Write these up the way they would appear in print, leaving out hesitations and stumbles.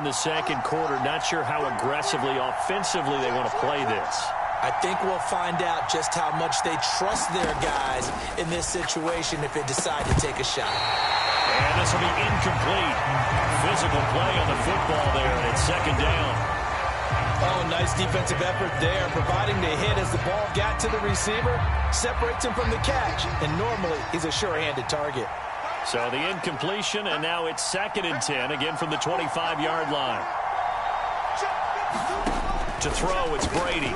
in the second quarter. Not sure how aggressively, offensively they want to play this. I think we'll find out just how much they trust their guys in this situation if they decide to take a shot. And this will be incomplete. Physical play on the football there, and it's second down. Oh, nice defensive effort there, providing the hit as the ball got to the receiver, separates him from the catch, and normally he's a sure-handed target. So the incompletion, and now it's 2nd and 10, again from the 25-yard line. To throw, it's Brady.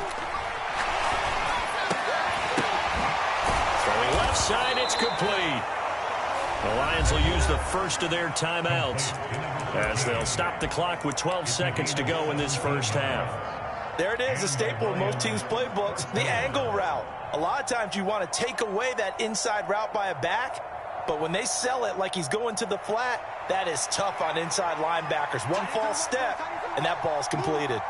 Throwing left side, it's complete. The Lions will use the first of their timeouts as they'll stop the clock with 12 seconds to go in this first half. There it is, a staple in most teams' playbooks, the angle route. A lot of times you want to take away that inside route by a back, but when they sell it like he's going to the flat, that is tough on inside linebackers. One false step, and that ball's completed.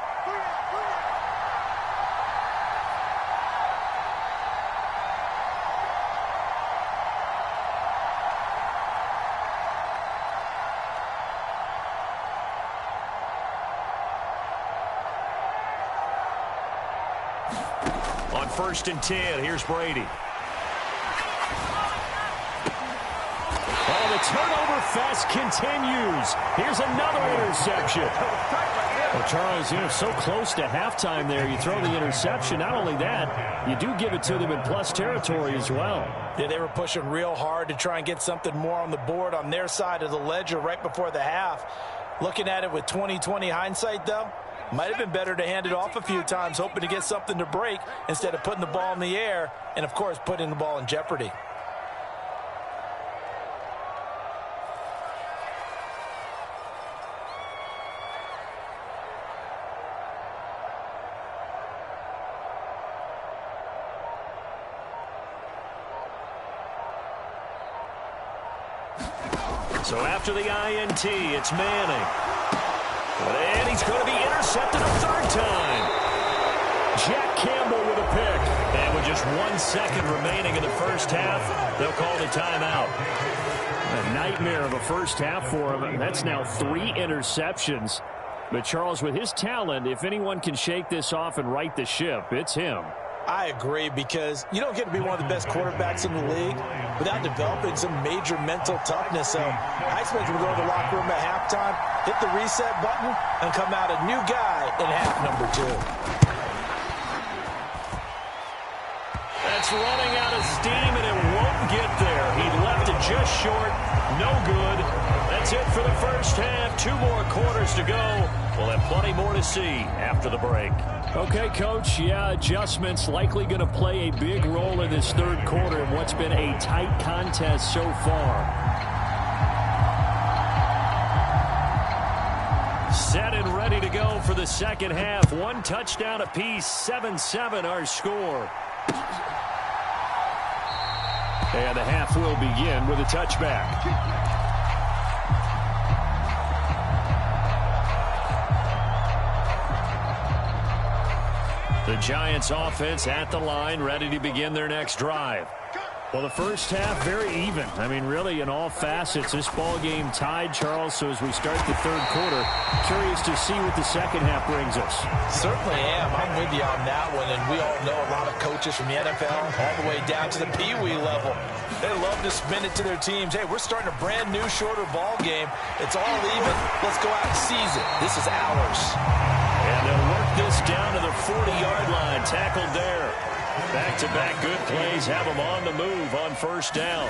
On 1st and 10, here's Brady. Oh, the turnover fest continues. Here's another interception. Well, Charles, so close to halftime there. You throw the interception. Not only that, you do give it to them in plus territory as well. Yeah, they were pushing real hard to try and get something more on the board on their side of the ledger right before the half. Looking at it with 20/20 hindsight, though, might have been better to hand it off a few times, hoping to get something to break instead of putting the ball in the air and, of course, putting the ball in jeopardy. So after the INT, it's Manning. And he's going to be intercepted a 3rd time. Jack Campbell with a pick. And with just 1 second remaining in the first half, they'll call the timeout. A nightmare of a first half for him. That's now 3 interceptions. But Charles, with his talent, if anyone can shake this off and right the ship, it's him. I agree, because you don't get to be one of the best quarterbacks in the league without developing some major mental toughness. So Heisman will go to the locker room at halftime, hit the reset button, and come out a new guy in half number 2. That's running out of steam, and it won't get there. He left it just short. No good. That's it for the first half. 2 more quarters to go. We'll have plenty more to see after the break. Okay, Coach, adjustments likely going to play a big role in this 3rd quarter in what's been a tight contest so far. Set and ready to go for the second half. 1 touchdown apiece, 7-7 our score. And the half will begin with a touchback. The Giants offense at the line, ready to begin their next drive. Well, the first half, very even. I mean, really, in all facets, this ball game tied, Charles. So as we start the 3rd quarter, curious to see what the second half brings us. Certainly am. I'm with you on that one. And we all know a lot of coaches from the NFL all the way down to the Pee-wee level. They love to spin it to their teams. Hey, we're starting a brand new, shorter ball game. It's all even. Let's go out and seize it. This is ours. And they'll work this down to the 40-yard line. Tackled there. Back-to-back good plays have him on the move on 1st down.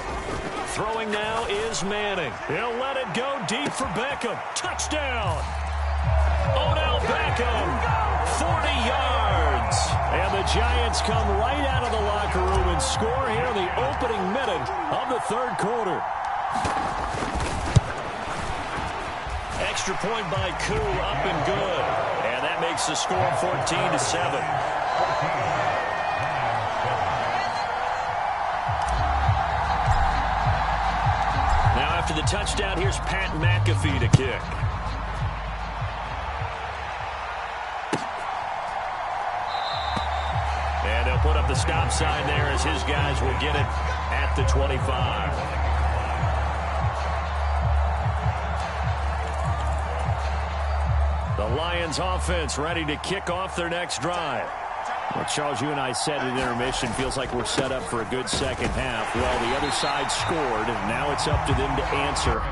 Throwing now is Manning. He'll let it go deep for Beckham. Touchdown! Odell Beckham, 40 yards. And the Giants come right out of the locker room and score here in the opening minute of the 3rd quarter. Extra point by Koo, up and good. And that makes the score 14-7. Now after the touchdown, here's Pat McAfee to kick. And they'll put up the stop sign there as his guys will get it at the 25. The Lions offense ready to kick off their next drive. Well, Charles, you and I said at intermission, feels like we're set up for a good second half. Well, the other side scored, and now it's up to them to answer.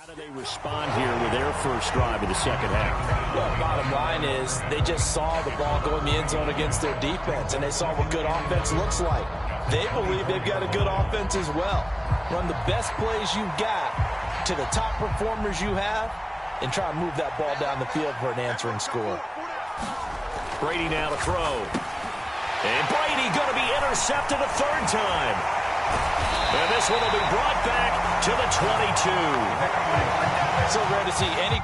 How do they respond here with their first drive of the second half? Well, bottom line is they just saw the ball go in the end zone against their defense, and they saw what good offense looks like. They believe they've got a good offense as well. Run the best plays you've got to the top performers you have, and try and move that ball down the field for an answering score. Brady now to throw. And Brady going to be intercepted a third time. And this one will be brought back to the 22. So rare to see any...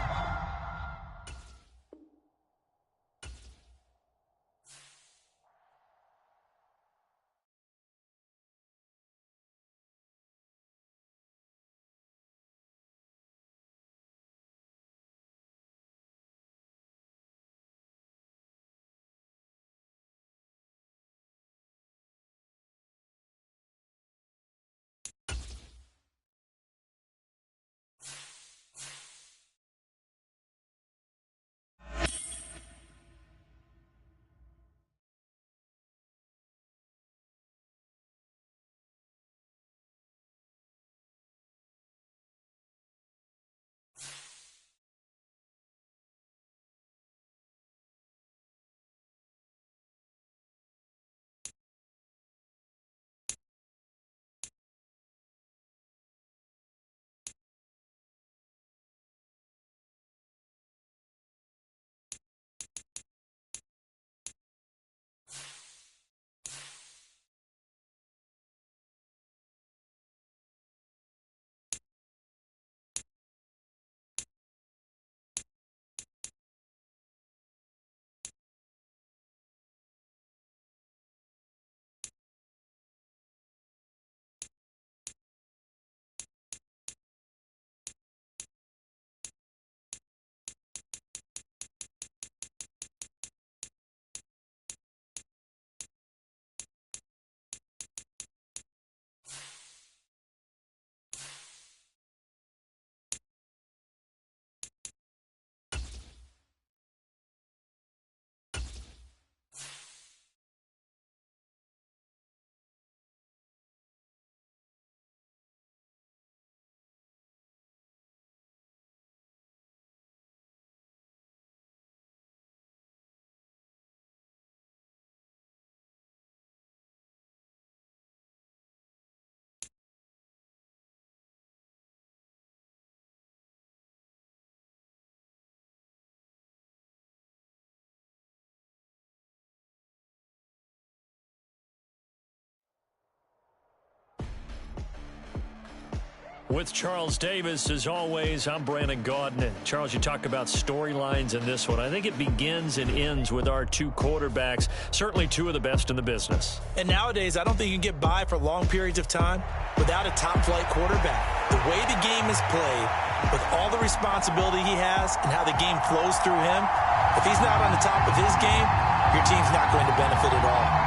With Charles Davis, as always, I'm Brandon Gaudin. Charles, you talk about storylines in this one. I think it begins and ends with our two quarterbacks, certainly two of the best in the business. And nowadays, I don't think you can get by for long periods of time without a top-flight quarterback. The way the game is played, with all the responsibility he has and how the game flows through him, if he's not on the top of his game, your team's not going to benefit at all.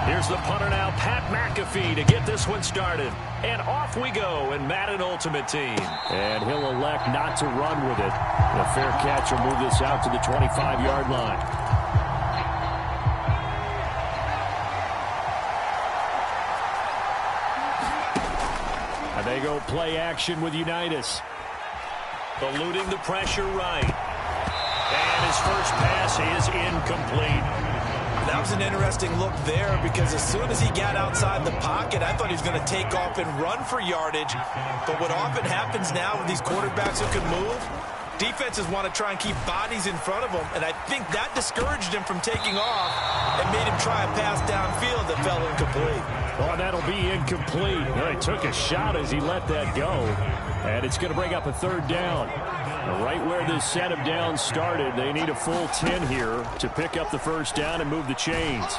Here's the punter now, Pat McAfee, to get this one started. And off we go in Madden Ultimate Team. And he'll elect not to run with it. And a fair catch will move this out to the 25-yard line. And they go play action with Unitas. Eluding the pressure right. And his first pass is incomplete. That was an interesting look there because as soon as he got outside the pocket, I thought he was going to take off and run for yardage. But what often happens now with these quarterbacks who can move, defenses want to try and keep bodies in front of them, and I think that discouraged him from taking off and made him try a pass downfield that fell incomplete. Oh, that'll be incomplete. He took a shot as he let that go, and it's going to bring up a third down. Right where this set of downs started, they need a full 10 here to pick up the first down and move the chains.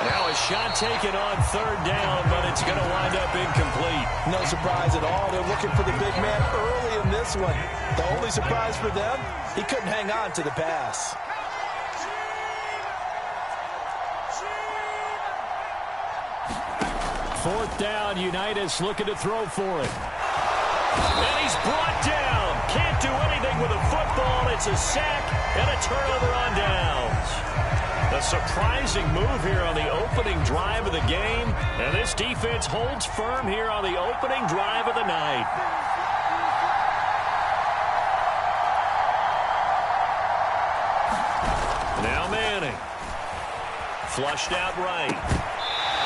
Now a shot taken on third down, but it's going to wind up incomplete. No surprise at all. They're looking for the big man early in this one. The only surprise for them, he couldn't hang on to the pass. Fourth down, Unitas looking to throw for it. And he's brought down. Can't do anything with a football. It's a sack and a turnover on downs. A surprising move here on the opening drive of the game. And this defense holds firm here on the opening drive of the night. Now Manning. Flushed out right.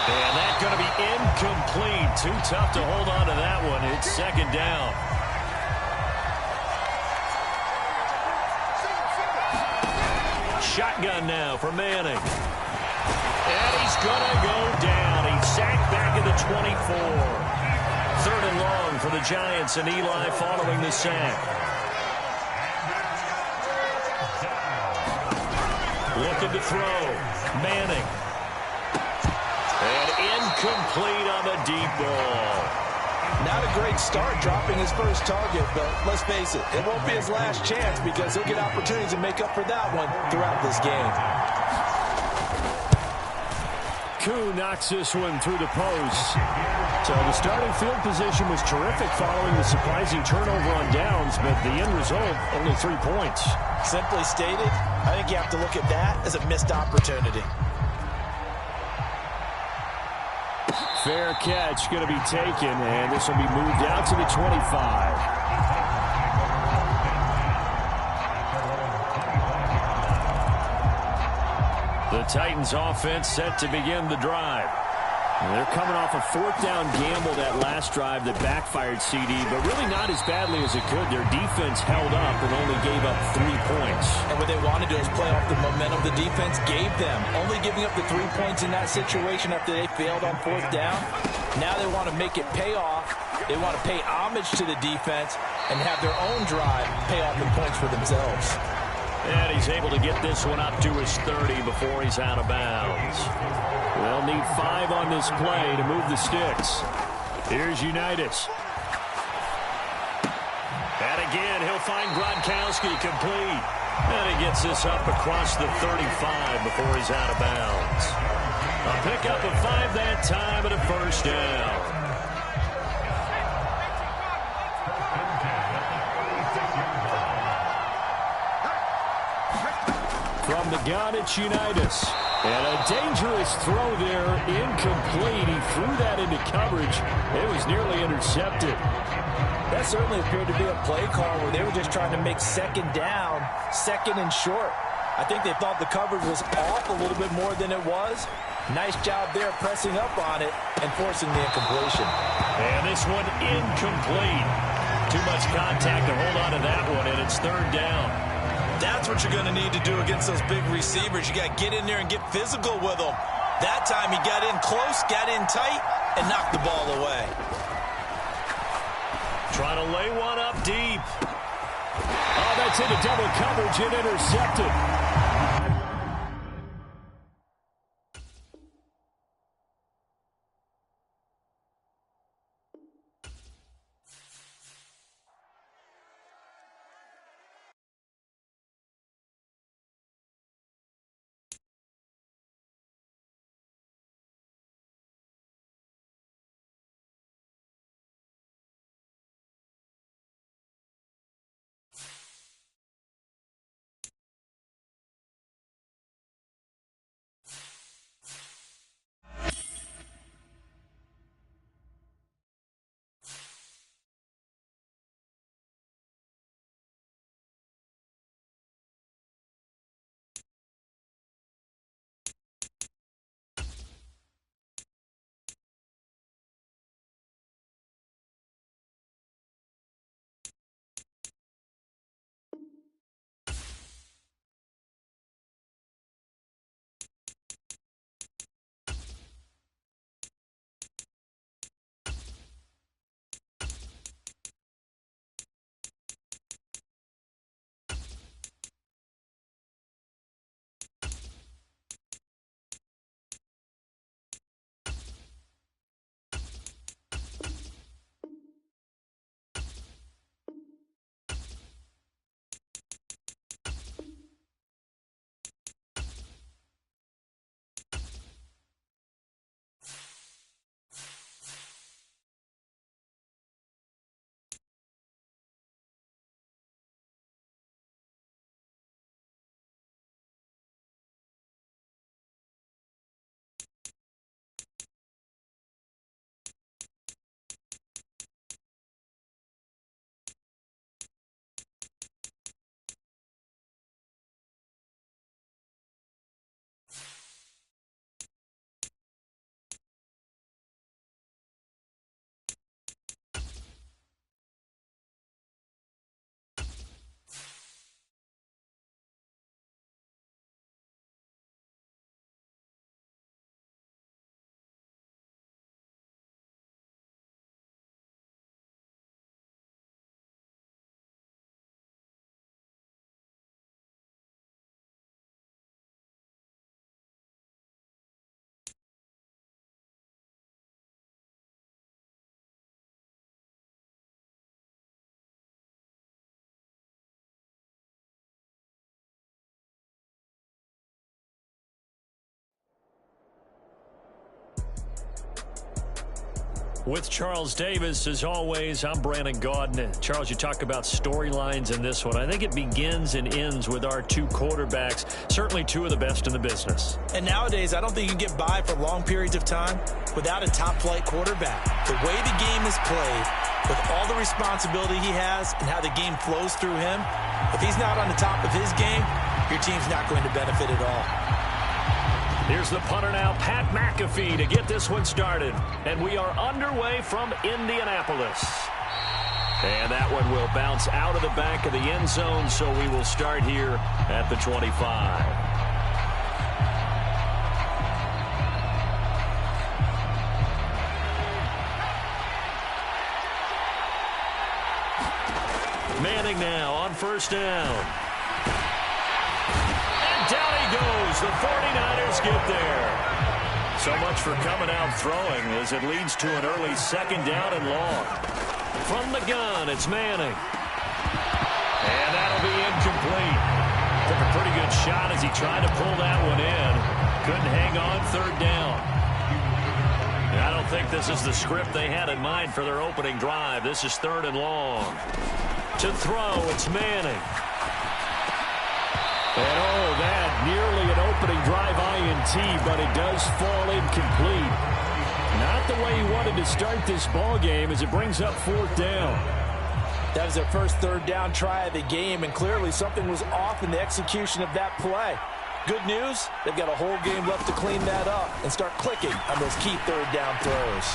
And that's going to be incomplete. Too tough to hold on to that one. It's second down. Shotgun now for Manning. And he's going to go down. He's sacked back at the 24. Third and long for the Giants, and Eli following the sack. Looking to throw. Manning. And incomplete on the deep ball. Not a great start dropping his first target, but let's face it, it won't be his last chance because he'll get opportunities to make up for that one throughout this game. Koo knocks this one through the post. So the starting field position was terrific following the surprising turnover on downs, but the end result, only 3 points. Simply stated, I think you have to look at that as a missed opportunity. Fair catch going to be taken, and this will be moved out to the 25. The Titans offense set to begin the drive. And they're coming off a fourth down gamble that last drive that backfired CD, but really not as badly as it could. Their defense held up and only gave up 3 points. And what they wanted to do is play off the momentum the defense gave them. Only giving up the 3 points in that situation after they failed on fourth down. Now they want to make it pay off. They want to pay homage to the defense and have their own drive pay off the points for themselves. And he's able to get this one up to his 30 before he's out of bounds. They'll need 5 on this play to move the sticks. Here's Unitas. And again, he'll find Gronkowski complete. And he gets this up across the 35 before he's out of bounds. A pickup of 5 that time and a first down. From the gun, it's Unitas. And a dangerous throw there, incomplete. He threw that into coverage. It was nearly intercepted. That certainly appeared to be a play call where they were just trying to make second down, second and short. I think they thought the coverage was off a little bit more than it was. Nice job there pressing up on it and forcing the incompletion. And this one incomplete. Too much contact to hold on to that one, and it's third down. That's what you're going to need to do against those big receivers. You got to get in there and get physical with them. That time he got in close, got in tight, and knocked the ball away. Trying to lay one up deep. Oh, that's into double coverage and intercepted. With Charles Davis, as always, I'm Brandon Gaudin. Charles, you talk about storylines in this one. I think it begins and ends with our two quarterbacks, certainly two of the best in the business. And nowadays, I don't think you can get by for long periods of time without a top-flight quarterback. The way the game is played, with all the responsibility he has and how the game flows through him, if he's not on the top of his game, your team's not going to benefit at all. Here's the punter now, Pat McAfee, to get this one started. And we are underway from Indianapolis. And that one will bounce out of the back of the end zone, so we will start here at the 25. Manning now on first down. Down he goes. The 49ers get there. So much for coming out throwing as it leads to an early second down and long. From the gun, it's Manning. And that'll be incomplete. Took a pretty good shot as he tried to pull that one in. Couldn't hang on third down. And I don't think this is the script they had in mind for their opening drive. This is third and long. To throw, it's Manning. And oh, that nearly an opening drive INT, but it does fall incomplete. Not the way he wanted to start this ball game as it brings up fourth down. That was their first third down try of the game, and clearly something was off in the execution of that play. Good news, they've got a whole game left to clean that up and start clicking on those key third down throws.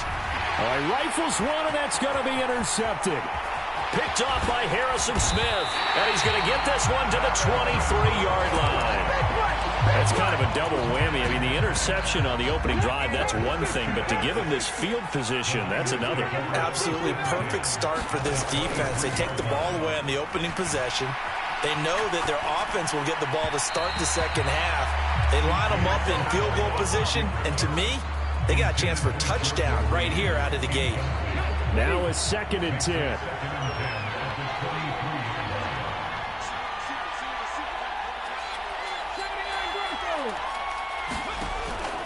All right, rifles one, and that's going to be intercepted. Picked off by Harrison Smith. And he's going to get this one to the 23-yard line. That's kind of a double whammy. I mean, the interception on the opening drive, that's one thing. But to give him this field position, that's another. Absolutely perfect start for this defense. They take the ball away on the opening possession. They know that their offense will get the ball to start the second half. They line them up in field goal position. And to me, they got a chance for a touchdown right here out of the gate. Now it's 2nd and 10.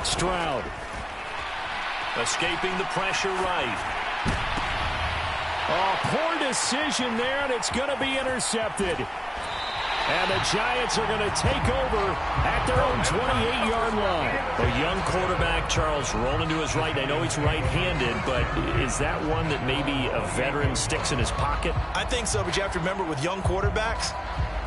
Stroud. Escaping the pressure right. Oh, poor decision there, and it's going to be intercepted. And the Giants are going to take over at their own 28-yard line. A young quarterback, Charles, rolling to his right. I know he's right-handed, but is that one that maybe a veteran sticks in his pocket? I think so, but you have to remember with young quarterbacks,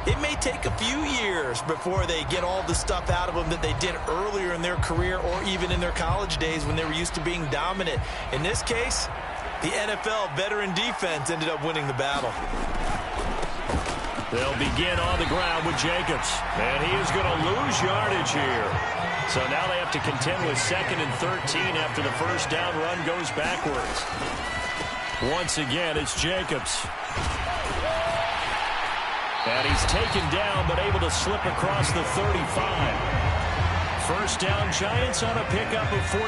it may take a few years before they get all the stuff out of them that they did earlier in their career or even in their college days when they were used to being dominant. In this case, the NFL veteran defense ended up winning the battle. They'll begin on the ground with Jacobs. And he is going to lose yardage here. So now they have to contend with 2nd and 13 after the first down run goes backwards. Once again, it's Jacobs. And he's taken down, but able to slip across the 35. First down, Giants on a pickup of 14.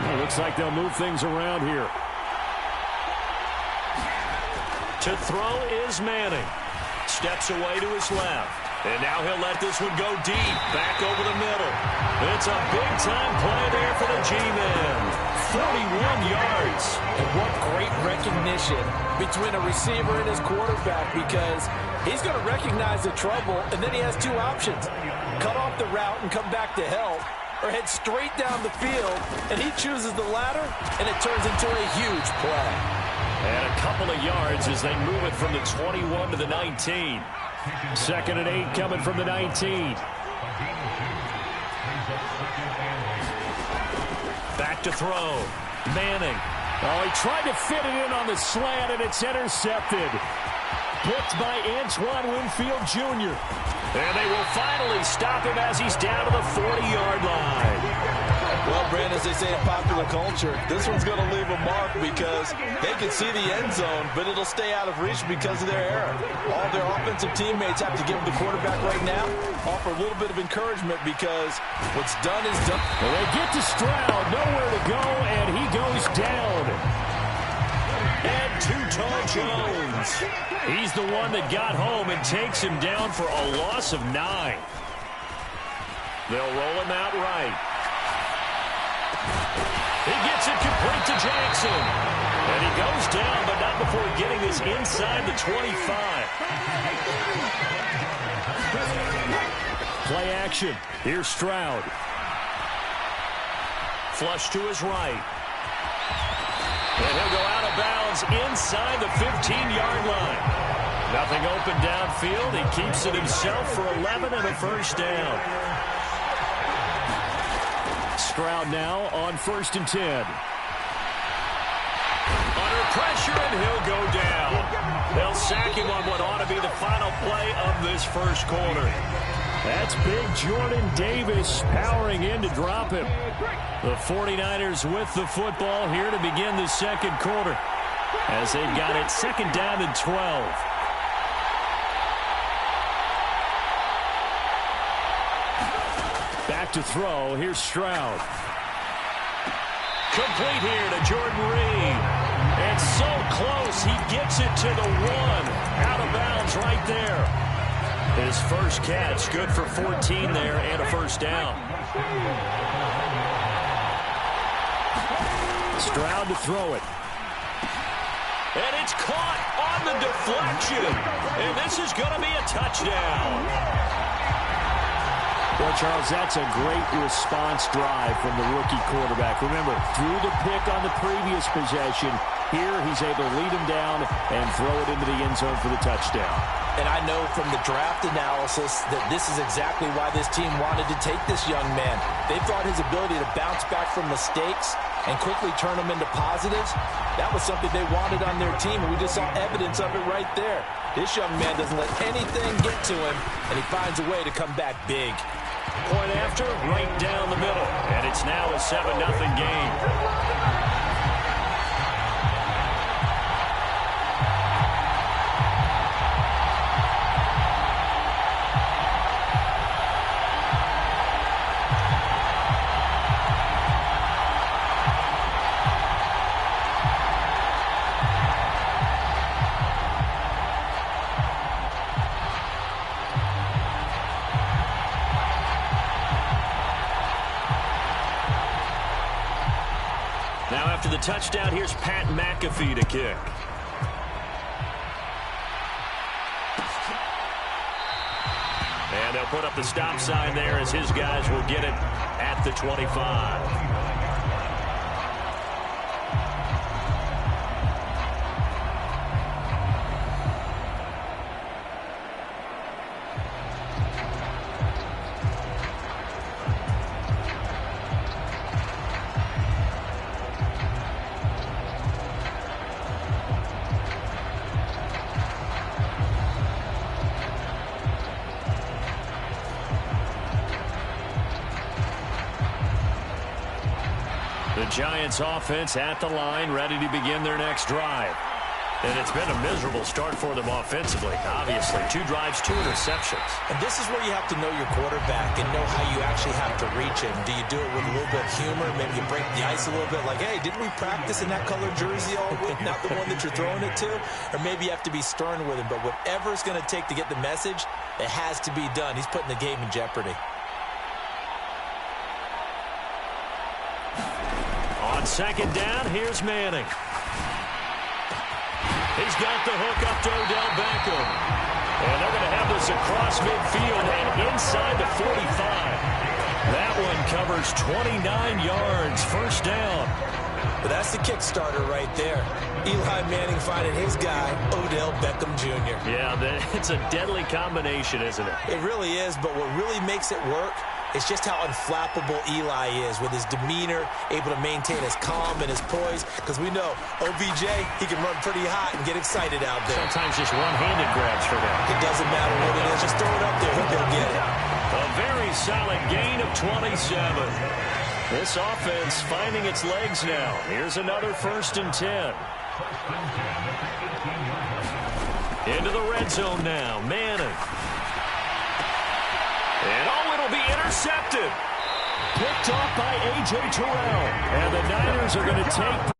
Well, looks like they'll move things around here. To throw is Manning. Steps away to his left. And now he'll let this one go deep. Back over the middle. It's a big-time play there for the G-Men. 41 yards. And what great recognition between a receiver and his quarterback, because he's going to recognize the trouble, and then he has two options. Cut off the route and come back to help, or head straight down the field, and he chooses the latter, and it turns into a huge play. And a couple of yards as they move it from the 21 to the 19. 2nd and 8 coming from the 19. Back to throw. Manning. Oh, he tried to fit it in on the slant, and it's intercepted. Picked by Antoine Winfield Jr. And they will finally stop him as he's down to the 40-yard line. Well, Brandon, as they say in popular culture, this one's going to leave a mark because they can see the end zone, but it'll stay out of reach because of their error. All their offensive teammates have to give the quarterback right now, offer a little bit of encouragement because what's done is done. Well, they get to Stroud, nowhere to go, and he goes down. And Too-Tall Jones. He's the one that got home and takes him down for a loss of 9. They'll roll him out right. Gets it complete to Jackson. And he goes down, but not before getting this inside the 25. Play action. Here's Stroud. Flush to his right. And he'll go out of bounds inside the 15-yard line. Nothing open downfield. He keeps it himself for 11 and a first down. Stroud now on 1st and 10. Under pressure, and he'll go down. They'll sack him on what ought to be the final play of this first quarter. That's big Jordan Davis powering in to drop him. The 49ers with the football here to begin the second quarter, as they've got it 2nd down and 12. Back to throw. Here's Stroud. Complete here to Jordan Reed. And so close, he gets it to the 1. Out of bounds right there. His first catch, good for 14 there and a first down. Stroud to throw it. And it's caught on the deflection. And this is going to be a touchdown. Well, Charles, that's a great response drive from the rookie quarterback. Remember, threw the pick on the previous possession. Here, he's able to lead him down and throw it into the end zone for the touchdown. And I know from the draft analysis that this is exactly why this team wanted to take this young man. They thought his ability to bounce back from mistakes and quickly turn them into positives, that was something they wanted on their team, and we just saw evidence of it right there. This young man doesn't let anything get to him, and he finds a way to come back big. Point after, right down the middle. And it's now a 7-0 game. Now after the touchdown, here's Pat McAfee to kick. And they'll put up the stop sign there as his guys will get it at the 25. The Giants offense at the line, ready to begin their next drive. And it's been a miserable start for them offensively, obviously. 2 drives, 2 interceptions. And this is where you have to know your quarterback and know how you actually have to reach him. Do you do it with a little bit of humor? Maybe you break the ice a little bit, like, hey, didn't we practice in that colored jersey all week, not the one that you're throwing it to? Or maybe you have to be stern with him. But whatever it's going to take to get the message, it has to be done. He's putting the game in jeopardy. On 2nd down, here's Manning. He's got the hook up to Odell Beckham. And they're going to have this across midfield and inside the 45. That one covers 29 yards, first down. But that's the kickstarter right there. Eli Manning finding his guy, Odell Beckham Jr. Yeah, it's a deadly combination, isn't it? It really is, but what really makes it work is just how unflappable Eli is with his demeanor, able to maintain his calm and his poise. Because we know OBJ, he can run pretty hot and get excited out there. Sometimes just one-handed grabs for him. It doesn't matter what it is. Just throw it up there. He'll go get it. A very solid gain of 27. This offense finding its legs now. Here's another 1st and 10. Into the red zone now. Manning. And it'll be intercepted. Picked off by A.J. Terrell. And the Niners are going to take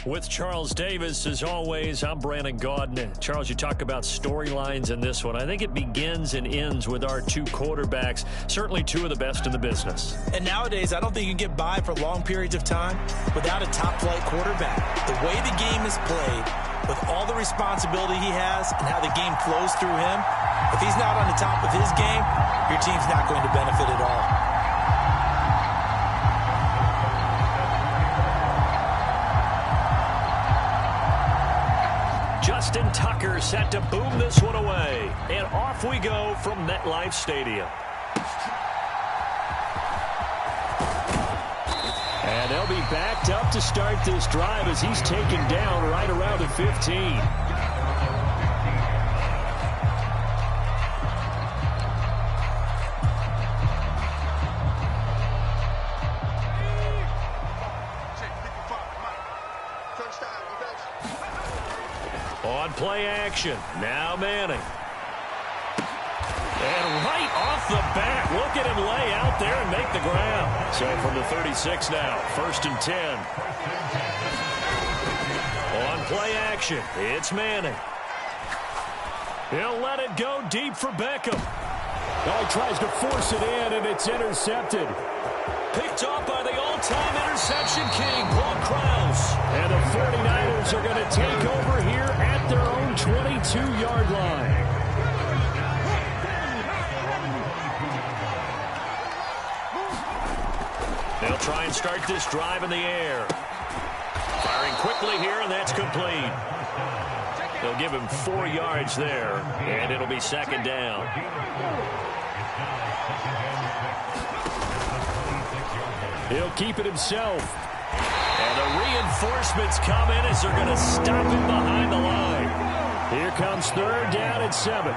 With Charles Davis, as always, I'm Brandon Gaudin. Charles, you talk about storylines in this one. I think it begins and ends with our two quarterbacks, certainly two of the best in the business. And nowadays, I don't think you can get by for long periods of time without a top-flight quarterback. The way the game is played, with all the responsibility he has and how the game flows through him, if he's not on the top of his game, your team's not going to benefit at all. Justin Tucker set to boom this one away. And off we go from MetLife Stadium. And they'll be backed up to start this drive as he's taken down right around the 15. On play action, now Manning. And right off the bat, look at him lay out there and make the ground. So from the 36 now, 1st and 10. On play action, it's Manning. He'll let it go deep for Beckham. Now he tries to force it in, and it's intercepted. Picked off by the all-time interception king, Paul Krause. And the 49ers are going to take over here at their own 22-yard line. They'll try and start this drive in the air. Firing quickly here, and that's complete. They'll give him 4 yards there, and it'll be 2nd down. He'll keep it himself. And the reinforcements come in as they're going to stop him behind the line. Here comes 3rd down and 7.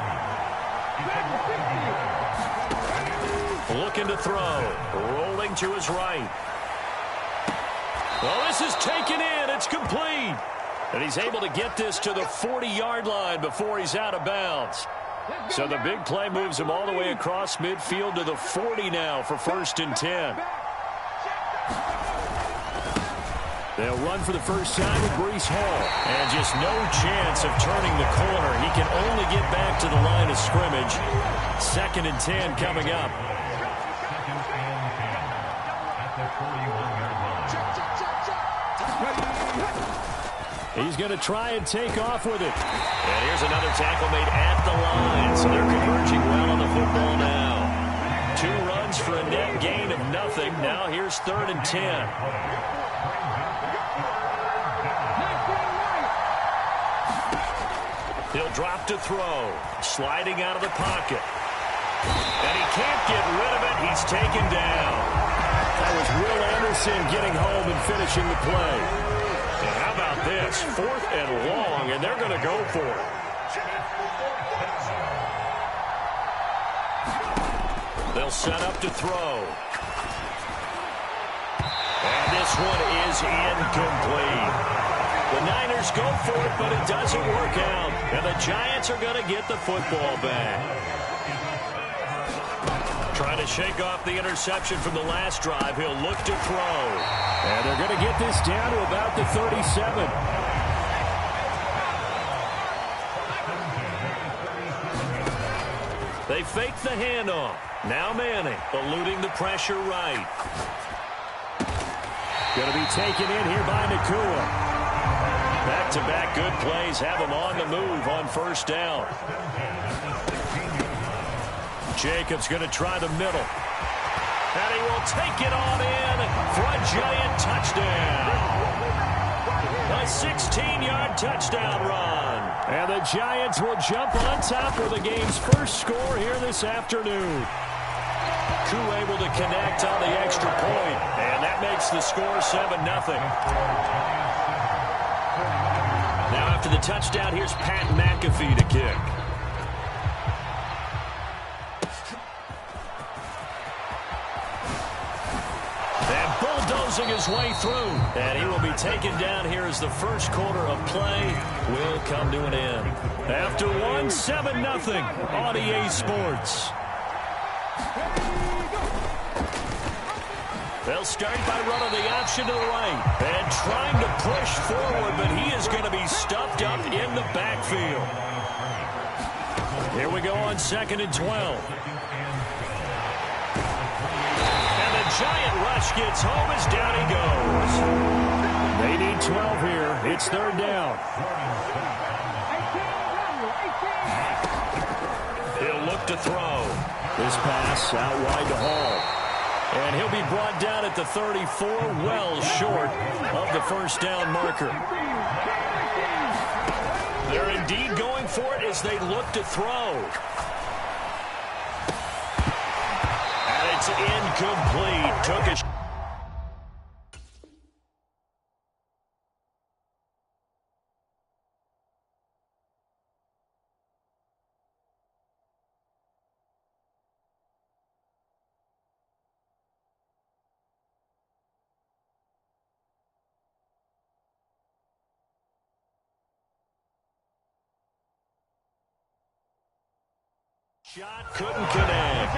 Looking to throw. Rolling to his right. Well, this is taken in. It's complete. And he's able to get this to the 40-yard line before he's out of bounds. So the big play moves him all the way across midfield to the 40 now for 1st and 10. They'll run for the first time with Breece Hall. And just no chance of turning the corner. He can only get back to the line of scrimmage. 2nd and 10 coming up. He's going to try and take off with it. And here's another tackle made at the line. So they're converging well on the football now. 2 runs for a net gain of nothing. Now here's 3rd and 10. He'll drop to throw. Sliding out of the pocket. And he can't get rid of it. He's taken down. That was Will Anderson getting home and finishing the play. And how about this? 4th and long, and they're going to go for it. They'll set up to throw. And this one is incomplete. The Niners go for it, but it doesn't work out. And the Giants are going to get the football back. Trying to shake off the interception from the last drive. He'll look to throw. And they're going to get this down to about the 37. They fake the handoff. Now Manning eluding the pressure right. Going to be taken in here by Nakua. Back-to-back good plays have him on the move on 1st down. Jacobs going to try the middle. And he will take it on in for a Giant touchdown. A 16-yard touchdown run. And the Giants will jump on top for the game's first score here this afternoon. Koo able to connect on the extra point. And that makes the score 7-0. Now after the touchdown, here's Pat McAfee to kick. And bulldozing his way through. And he will be taken down here as the first quarter of play will come to an end. After 7-0 on EA Sports. They'll start by running the option to the right and trying to push forward, but he is going to be stuffed up in the backfield. Here we go on 2nd and 12. And the giant rush gets home as down he goes. They need 12 here. It's 3rd down. He'll look to throw. This pass out wide to Hall. And he'll be brought down at the 34, well short of the 1st down marker. They're indeed going for it as they look to throw. And it's incomplete. Took a shot, couldn't connect.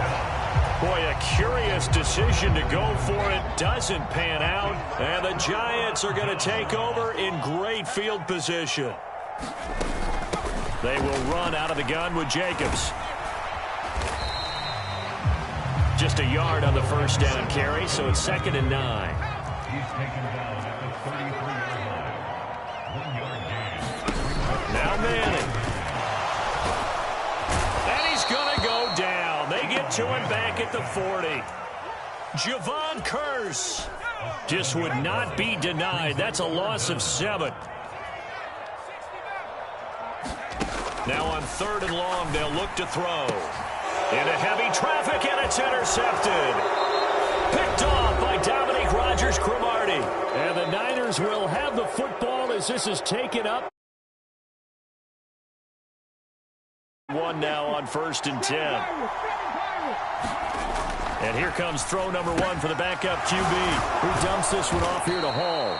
Boy, a curious decision to go for it. Doesn't pan out. And the Giants are going to take over in great field position. They will run out of the gun with Jacobs. Just a yard on the 1st down carry, so it's 2nd and 9. Now Manning. Going to go down. They get to him back at the 40. Javon Curse just would not be denied. That's a loss of 7. Now on 3rd and long, they'll look to throw. Into heavy traffic, and it's intercepted. Picked off by Dominique Rodgers-Cromartie. And the Niners will have the football as this is taken up. 1 now on 1st and 10. And here comes throw number 1 for the backup QB, who dumps this one off here to Hall.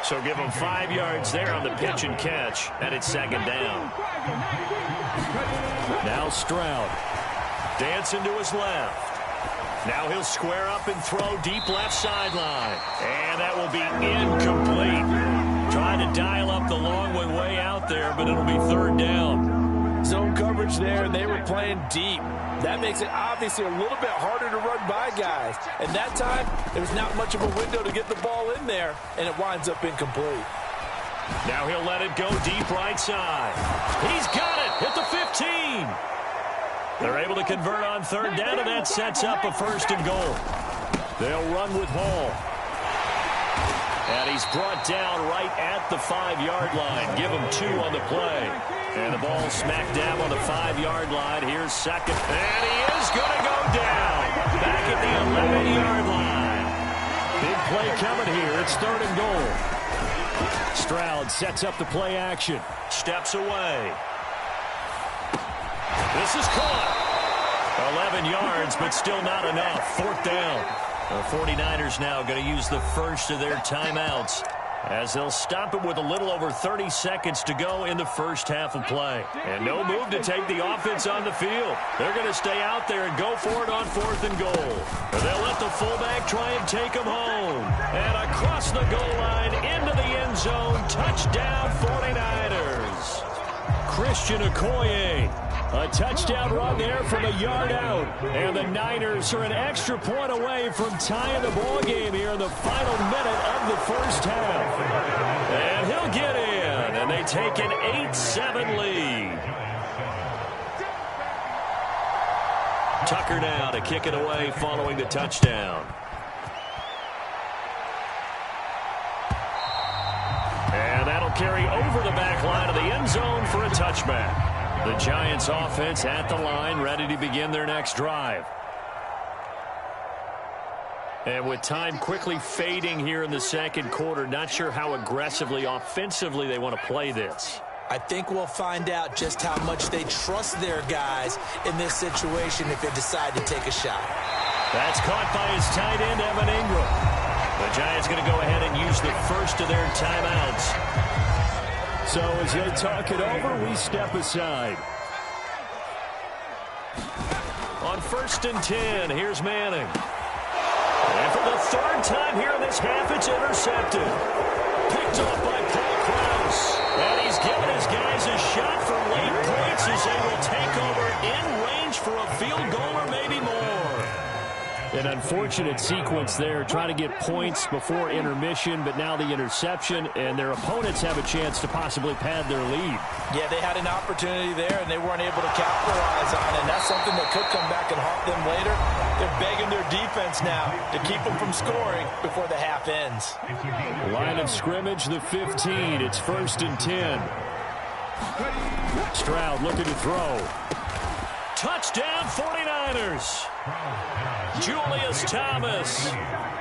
So give him 5 yards there on the pitch and catch, and it's 2nd down. Now Stroud. Dancing to his left. Now he'll square up and throw deep left sideline. And that will be incomplete. Trying to dial up the long way out there, but it'll be 3rd down. Zone coverage there, and they were playing deep. That makes it obviously a little bit harder to run by guys. And that time, there was not much of a window to get the ball in there, and it winds up incomplete. Now he'll let it go deep right side. He's got it at the 15. They're able to convert on 3rd down, and that sets up a 1st and goal. They'll run with Hall. And he's brought down right at the 5-yard line. Give him 2 on the play. And the ball smack dab on the 5-yard line. Here's 2nd. And he is going to go down. Back at the 11-yard line. Big play coming here. It's 3rd and goal. Stroud sets up the play action. Steps away. This is caught. 11 yards, but still not enough. 4th down. The 49ers now going to use the first of their timeouts as they'll stop it with a little over 30 seconds to go in the first half of play. And no move to take the offense on the field. They're going to stay out there and go for it on 4th and goal. And they'll let the fullback try and take him home. And across the goal line into the end zone. Touchdown 49ers. Christian Okoye. A touchdown run there from a yard out. And the Niners are an extra point away from tying the ball game here in the final minute of the first half. And he'll get in. And they take an 8-7 lead. Tucker now to kick it away following the touchdown. And that'll carry over the back line of the end zone for a touchback. The Giants offense at the line, ready to begin their next drive. And with time quickly fading here in the second quarter, not sure how aggressively, offensively they want to play this. I think we'll find out just how much they trust their guys in this situation if they decide to take a shot. That's caught by his tight end, Evan Ingram. The Giants going to go ahead and use the first of their timeouts. So as they talk it over, we step aside. On 1st and 10, here's Manning. And for the third time here in this half, it's intercepted. Picked off by Paul Krause. And he's given his guys a shot for late points as they will take over in range for a field goal or maybe more. An unfortunate sequence there, trying to get points before intermission, but now the interception, and their opponents have a chance to possibly pad their lead. Yeah, they had an opportunity there, and they weren't able to capitalize on it, and that's something that could come back and haunt them later. They're begging their defense now to keep them from scoring before the half ends. Line of scrimmage, the 15. It's 1st and 10. Stroud looking to throw. Touchdown 49ers. Julius Thomas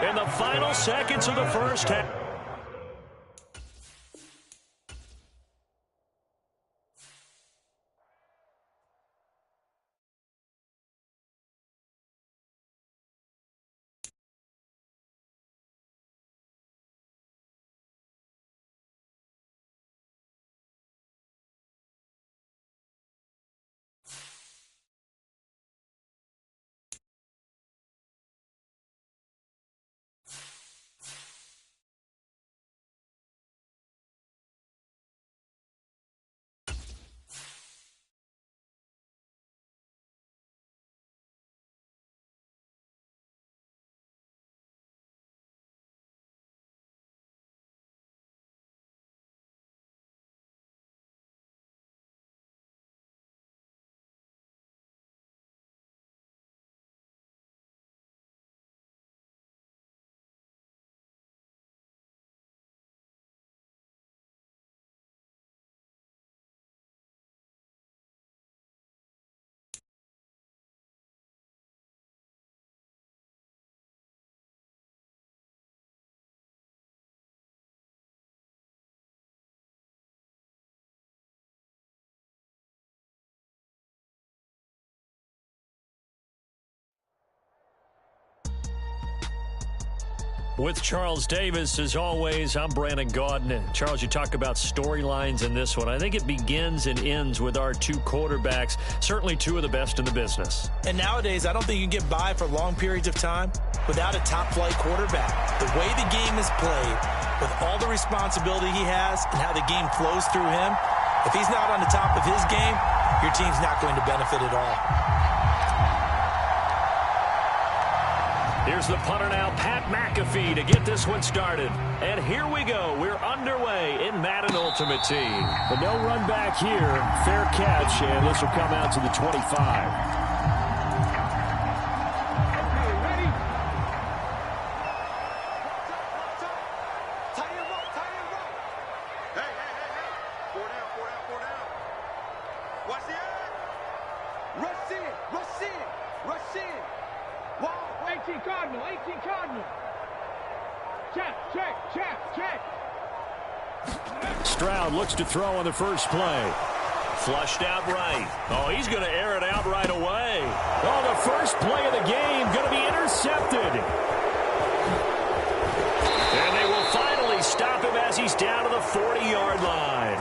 in the final seconds of the first half. With Charles Davis, as always, I'm Brandon Gaudin. Charles, you talk about storylines in this one. I think it begins and ends with our two quarterbacks, certainly two of the best in the business. And nowadays, I don't think you can get by for long periods of time without a top-flight quarterback. The way the game is played, with all the responsibility he has and how the game flows through him, if he's not on the top of his game, your team's not going to benefit at all. Here's the punter now, Pat McAfee, to get this one started. And here we go. We're underway in Madden Ultimate Team. But no run back here. Fair catch, and this will come out to the 25. Stroud looks to throw on the first play. Flushed out right. Oh, he's going to air it out right away. Oh, the first play of the game going to be intercepted. And they will finally stop him as he's down to the 40-yard line.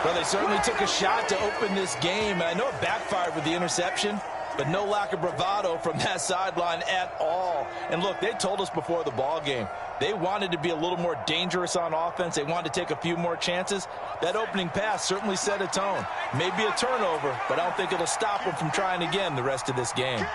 Well, they certainly took a shot to open this game. I know it backfired with the interception, but no lack of bravado from that sideline at all. And look, they told us before the ball game, they wanted to be a little more dangerous on offense. They wanted to take a few more chances. That opening pass certainly set a tone. Maybe a turnover, but I don't think it'll stop them from trying again the rest of this game.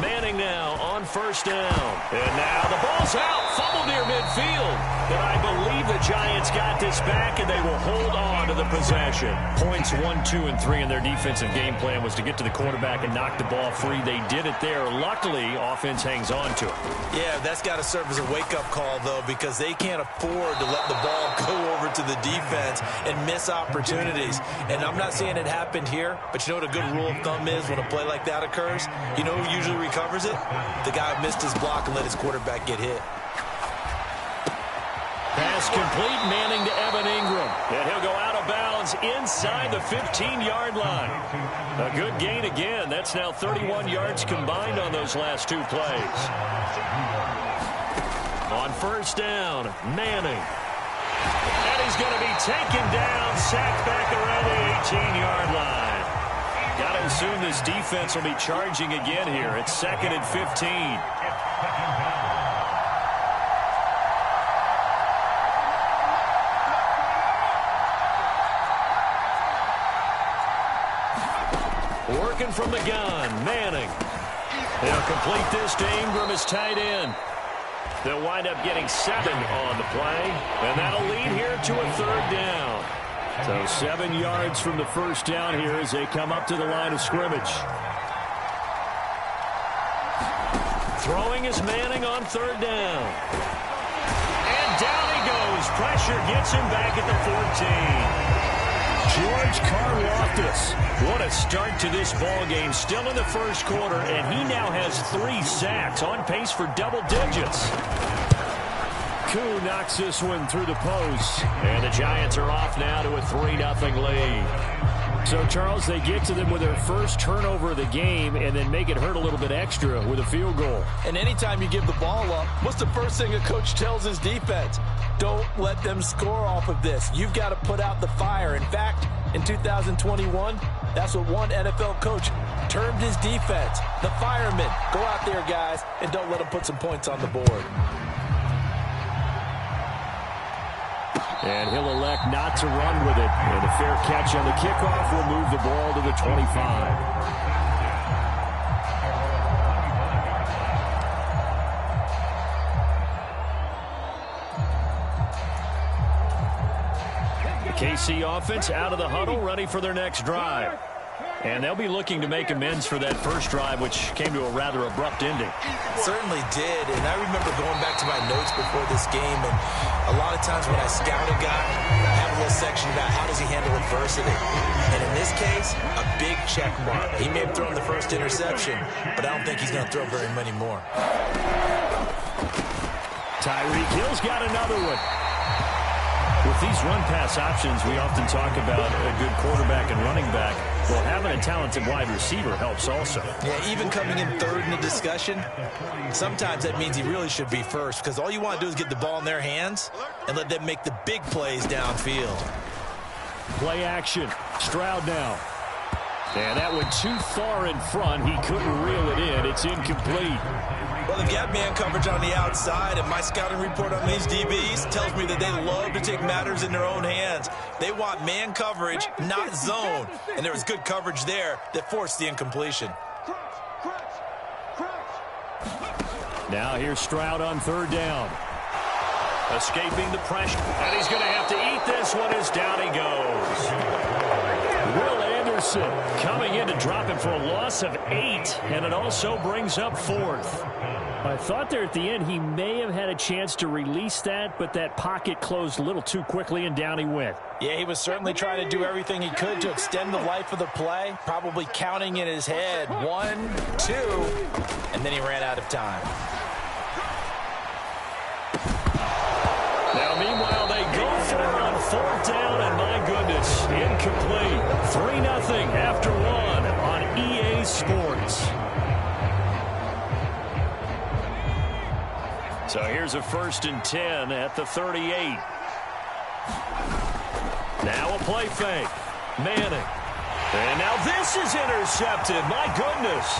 Manning now on first down. And now the ball's out. Fumble near midfield. And I believe the Giants got this back, and they will hold on to the possession. Points 1, 2, and 3 in their defensive game plan was to get to the quarterback and knock the ball free. They did it there. Luckily, offense hangs on to it. Yeah, that's got to serve as a wake-up call, though, because they can't afford to let the ball go over to the defense and miss opportunities. And I'm not saying it happened here, but you know what a good rule of thumb is when a play like that occurs? You know who usually recovers it? The guy who missed his block and let his quarterback get hit. Pass complete, Manning to Evan Ingram. And he'll go out of bounds inside the 15-yard line. A good gain again. That's now 31 yards combined on those last two plays. On first down, Manning. And he's going to be taken down, sacked back around the 18-yard line. Got to assume this defense will be charging again here. It's 2nd and 15. Working from the gun, Manning. They'll complete this to Ingram as tight end. They'll wind up getting 7 on the play, and that'll lead here to a 3rd down. So 7 yards from the first down here as they come up to the line of scrimmage. Throwing is Manning on 3rd down. And down he goes. Pressure gets him back at the 14. George Karlaftis, what a start to this ball game. Still in the first quarter, and he now has 3 sacks, on pace for double digits. Koo knocks this one through the post, and the Giants are off now to a 3-0 lead. So, Charles, they get to them with their first turnover of the game and then make it hurt a little bit extra with a field goal. And anytime you give the ball up, what's the first thing a coach tells his defense? Don't let them score off of this. You've got to put out the fire. In fact, in 2021, that's what one NFL coach termed his defense. The firemen. Go out there, guys, and don't let them put some points on the board. And he'll elect not to run with it. And a fair catch on the kickoff will move the ball to the 25. KC offense out of the huddle, ready for their next drive. And they'll be looking to make amends for that first drive, which came to a rather abrupt ending. Certainly did, and I remember going back to my notes before this game, and a lot of times when I scout a guy, I have a little section about how does he handle adversity. And in this case, a big check mark. He may have thrown the first interception, but I don't think he's going to throw very many more. Tyreek Hill's got another one. With these run-pass options, we often talk about a good quarterback and running back. Well, having a talented wide receiver helps also. Yeah, even coming in 3rd in the discussion, sometimes that means he really should be first, because all you want to do is get the ball in their hands and let them make the big plays downfield. Play action. Stroud now. And that went too far in front. He couldn't reel it in. It's incomplete. Well, they've got man coverage on the outside, and my scouting report on these DBs tells me that they love to take matters in their own hands. They want man coverage, not zone. And there was good coverage there that forced the incompletion. Now here's Stroud on 3rd down. Escaping the pressure. And he's going to have to eat this one as down he goes. Will Anderson coming in to drop him for a loss of 8. And it also brings up 4th. I thought there at the end he may have had a chance to release that, but that pocket closed a little too quickly, and down he went. Yeah, he was certainly trying to do everything he could to extend the life of the play, probably counting in his head 1, 2, and then he ran out of time. Now, meanwhile, they go for it on 4th down, and my goodness, incomplete. 3-0 after 1 on EA Sports. So here's a 1st and 10 at the 38. Now a play fake. Manning. And now this is intercepted. My goodness.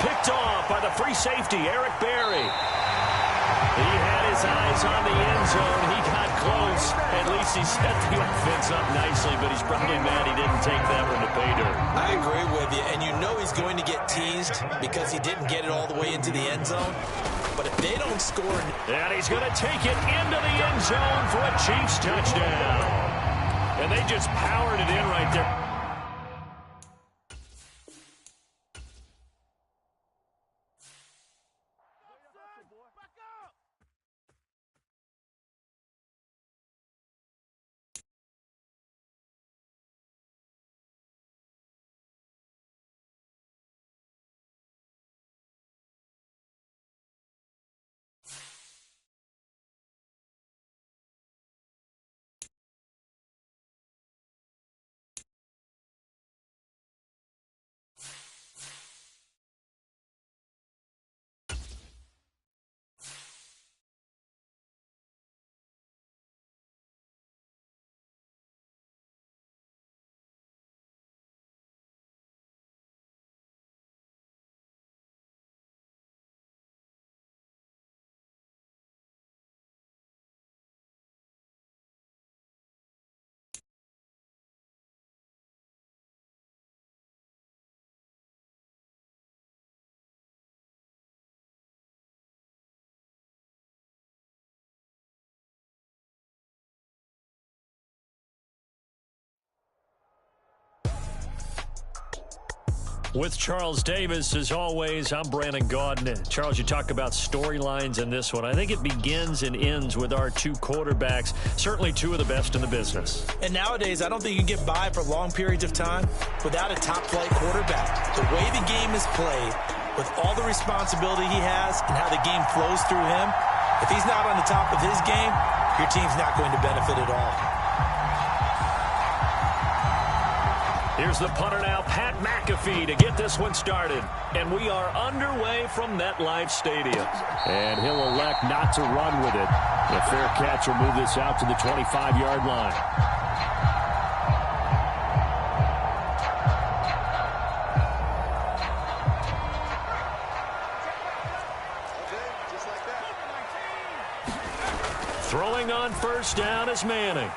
Picked off by the free safety, Eric Berry. He had his eyes on the end zone. He got close. At least he set the offense up nicely, but he's probably mad he didn't take that one to pay dirt. I agree with you, and you know he's going to get teased because he didn't get it all the way into the end zone. But if they don't score... And he's going to take it into the end zone for a Chiefs touchdown. And they just powered it in right there. With Charles Davis, as always, I'm Brandon Gaudin. Charles, you talk about storylines in this one. I think it begins and ends with our two quarterbacks, certainly two of the best in the business. And nowadays, I don't think you can get by for long periods of time without a top-flight quarterback. The way the game is played, with all the responsibility he has and how the game flows through him, if he's not on the top of his game, your team's not going to benefit at all. Here's the punter now, Pat McAfee, to get this one started. And we are underway from MetLife Stadium. And he'll elect not to run with it. The fair catch will move this out to the 25-yard line. Throwing on first down is Manning.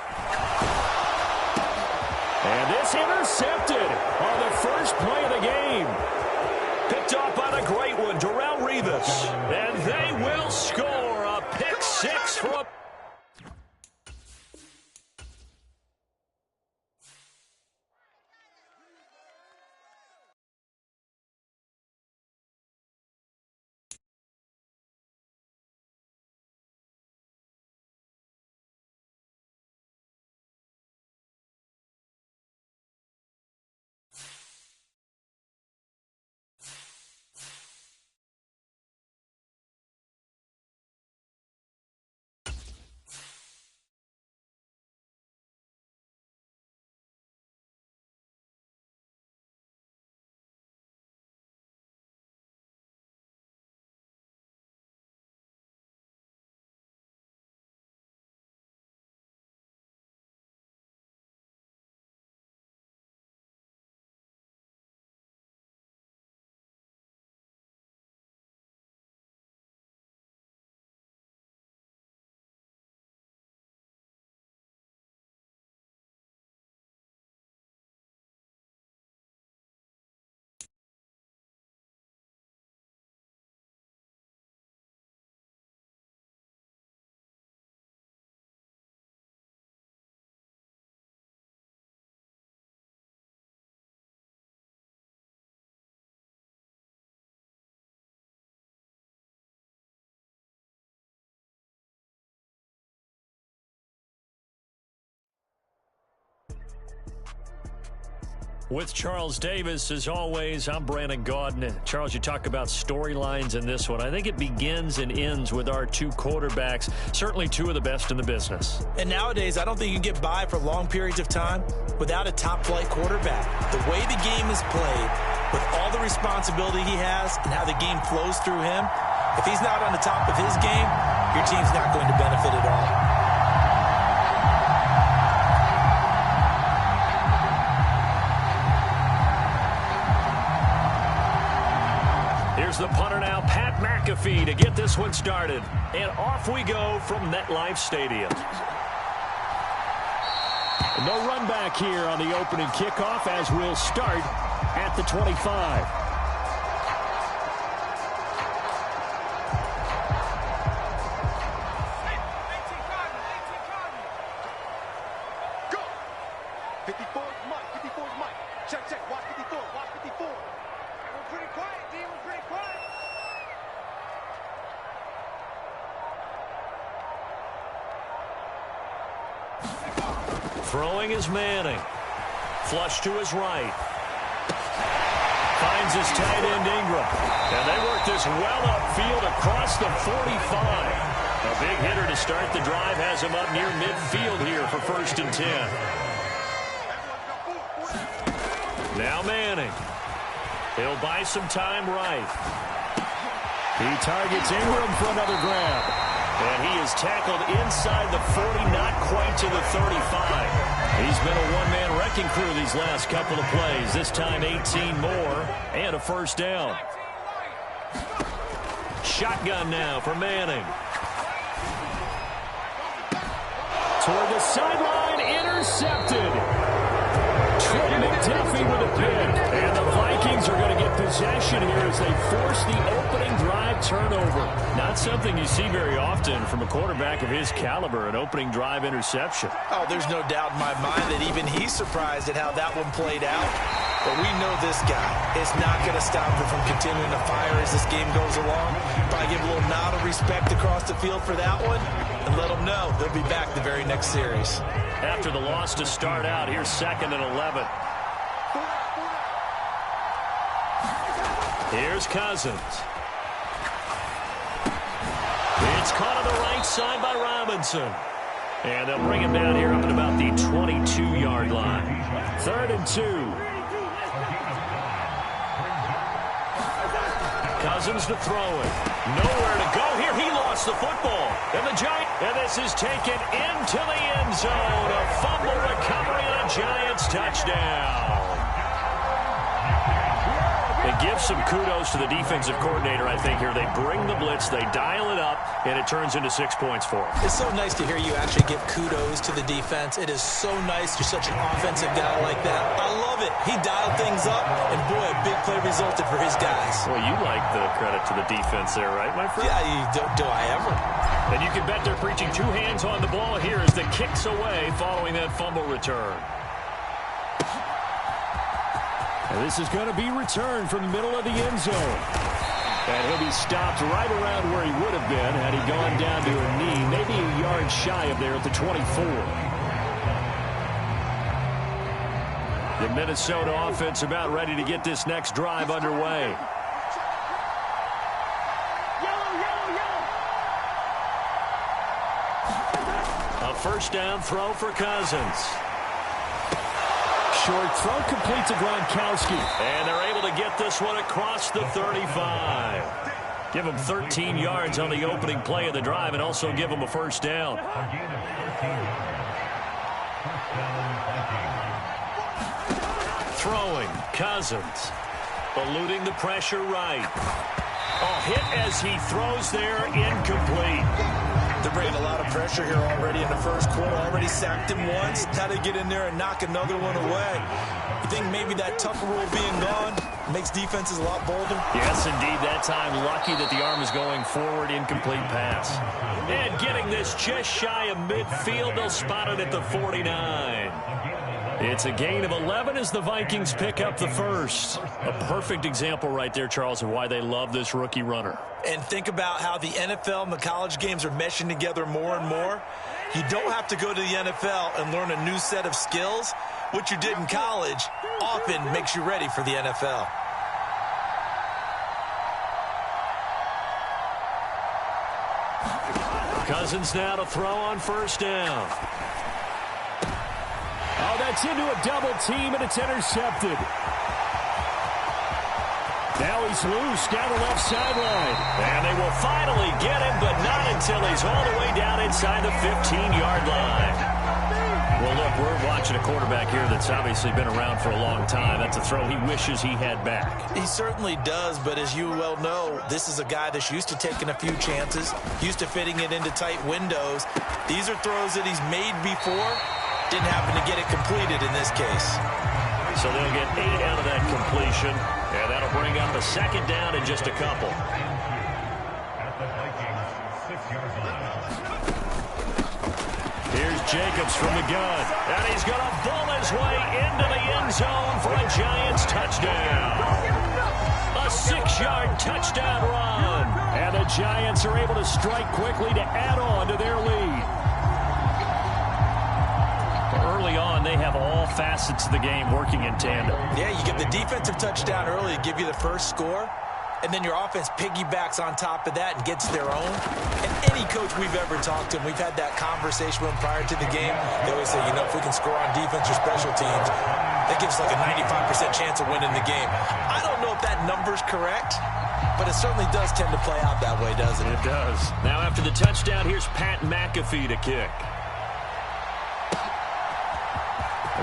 And this intercepted on the first play of the game. Picked off on a great one, Darrelle Revis. And they will score a pick six for a... With Charles Davis, as always, I'm Brandon Gaudin. Charles, you talk about storylines in this one. I think it begins and ends with our two quarterbacks, certainly two of the best in the business. And nowadays, I don't think you can get by for long periods of time without a top-flight quarterback. The way the game is played, with all the responsibility he has and how the game flows through him, if he's not on the top of his game, your team's not going to benefit at all. Here's the punter now, Pat McAfee, to get this one started. And off we go from MetLife Stadium. No run back here on the opening kickoff as we'll start at the 25. Throwing is Manning. Flush to his right. Finds his tight end Ingram. And they work this well upfield across the 45. A big hitter to start the drive has him up near midfield here for 1st and 10. Now Manning. He'll buy some time right. He targets Ingram for another grab. And he is tackled inside the 40, not quite to the 35. He's been a one-man wrecking crew these last couple of plays. This time 18 more and a first down. Shotgun now for Manning. Toward the sideline, intercepted. Trey McDuffie with a pick. And the Vikings are going to get possession here as they force the opening drive turnover. Not something you see very often from a quarterback of his caliber, an opening drive interception. Oh, there's no doubt in my mind that even he's surprised at how that one played out. But we know this guy is not going to stop him from continuing to fire as this game goes along. Probably give a little nod of respect across the field for that one and let him know he'll be back the very next series. After the loss to start out, here's 2nd and 11. Here's Cousins. It's caught on the right side by Robinson. And they'll bring him down here up at about the 22-yard line. 3rd and 2. Cousins to throw it. Nowhere to go here. He lost the football. And this is taken into the end zone. A fumble recovery on a Giants touchdown. They give some kudos to the defensive coordinator, I think, here. They bring the blitz, they dial it up, and it turns into 6 points for them. It's so nice to hear you actually give kudos to the defense. It is so nice you're such an offensive guy like that. I love it. He dialed things up, and boy, a big play resulted for his guys. Well, you like the credit to the defense there, right, my friend? Yeah, do I ever? And you can bet they're preaching 2 hands on the ball here as the kick's away following that fumble return. And this is going to be returned from the middle of the end zone. And he'll be stopped right around where he would have been had he gone down to a knee, maybe a yard shy of there at the 24. The Minnesota offense about ready to get this next drive underway. A first down throw for Cousins. Short throw complete to Gronkowski. And they're able to get this one across the 35. Give them 13 yards on the opening play of the drive and also give them a first down. Throwing, Cousins. Eluding the pressure right. Oh, hit as he throws there, incomplete. They're bringing a lot of pressure here already in the first quarter. Already sacked him once. How to get in there and knock another one away. You think maybe that Tucker rule being gone makes defenses a lot bolder? Yes, indeed. That time, lucky that the arm is going forward, incomplete pass. And getting this just shy of midfield, they'll spot it at the 49. It's a gain of 11 as the Vikings pick up the first. A perfect example right there, Charles, of why they love this rookie runner. And think about how the NFL and the college games are meshing together more and more. You don't have to go to the NFL and learn a new set of skills. What you did in college often makes you ready for the NFL. Cousins now to throw on first down. Oh, that's into a double team, and it's intercepted. Now he's loose down the left sideline. And they will finally get him, but not until he's all the way down inside the 15-yard line. Well, look, we're watching a quarterback here that's obviously been around for a long time. That's a throw he wishes he had back. He certainly does, but as you well know, this is a guy that's used to taking a few chances, used to fitting it into tight windows. These are throws that he's made before. Didn't happen to get it completed in this case. So they'll get 8 out of that completion, and that'll bring up a second down in just a couple. Here's Jacobs from the gun, and he's going to bull his way into the end zone for a Giants touchdown. A 6-yard touchdown run, and the Giants are able to strike quickly to add on to their lead. Early on, they have all facets of the game working in tandem. Yeah, you get the defensive touchdown early to give you the first score, and then your offense piggybacks on top of that and gets their own. And any coach we've ever talked to, and we've had that conversation with them prior to the game, they always say, you know, if we can score on defense or special teams, that gives like a 95% chance of winning the game. I don't know if that number's correct, but it certainly does tend to play out that way, doesn't it? It does. Now after the touchdown, here's Pat McAfee to kick.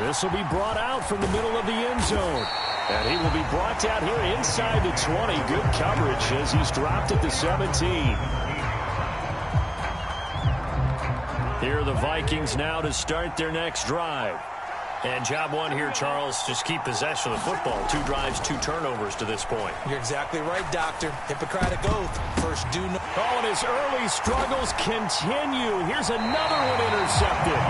This will be brought out from the middle of the end zone. And he will be brought down here inside the 20. Good coverage as he's dropped at the 17. Here are the Vikings now to start their next drive. And job one here, Charles, just keep possession of the football. 2 drives, 2 turnovers to this point. You're exactly right, Doctor. Hippocratic oath. First do no. Oh, and his early struggles continue. Here's another one intercepted.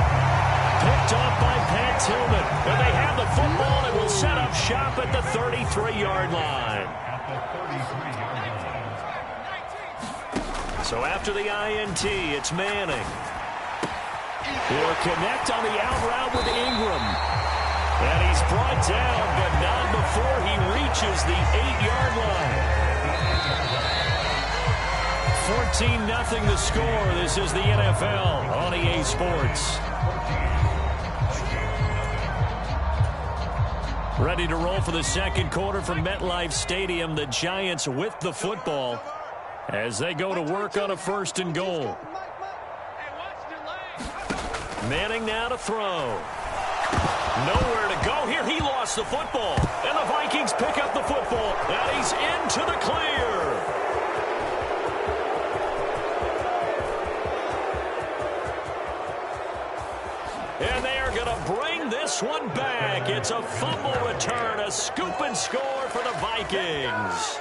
Picked off by Pat Tillman. And they have the football and will set up shop at the 33-yard line. So after the INT, it's Manning. He'll connect on the out route with Ingram. And he's brought down, but not before he reaches the 8-yard line. 14-0 the score. This is the NFL on EA Sports. Ready to roll for the second quarter from MetLife Stadium. The Giants with the football as they go to work on a 1st and goal. Manning now to throw. Nowhere to go here. He lost the football. And the Vikings pick up the football. And he's into the clear. And they are going to bring this one back. It's a fumble return, a scoop and score for the Vikings.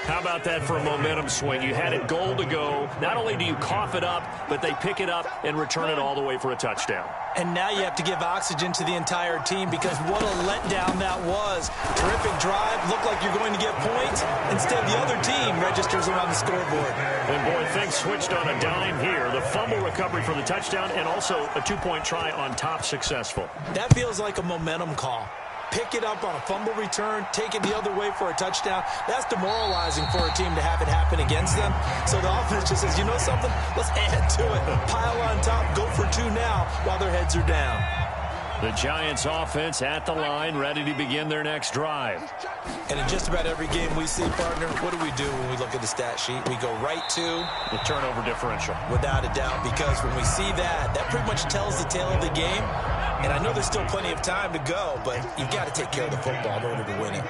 How about that for a momentum swing? You had it goal to go. Not only do you cough it up, but they pick it up and return it all the way for a touchdown. And now you have to give oxygen to the entire team because what a letdown that was. Terrific drive. Looked like you're going to get points. Instead, the other team registers around the scoreboard. And, boy, things switched on a dime here. The fumble recovery for the touchdown and also a 2-point try on top successful. That feels like a momentum call. Pick it up on a fumble return, take it the other way for a touchdown. That's demoralizing for a team to have it happen against them. So the offense just says, you know something? Let's add to it. Pile on top, go for 2 now while their heads are down. The Giants offense at the line, ready to begin their next drive. And in just about every game we see, partner, what do we do when we look at the stat sheet? We go right to the turnover differential. Without a doubt, because when we see that, that pretty much tells the tale of the game. And I know there's still plenty of time to go, but you've got to take care of the football in order to win it.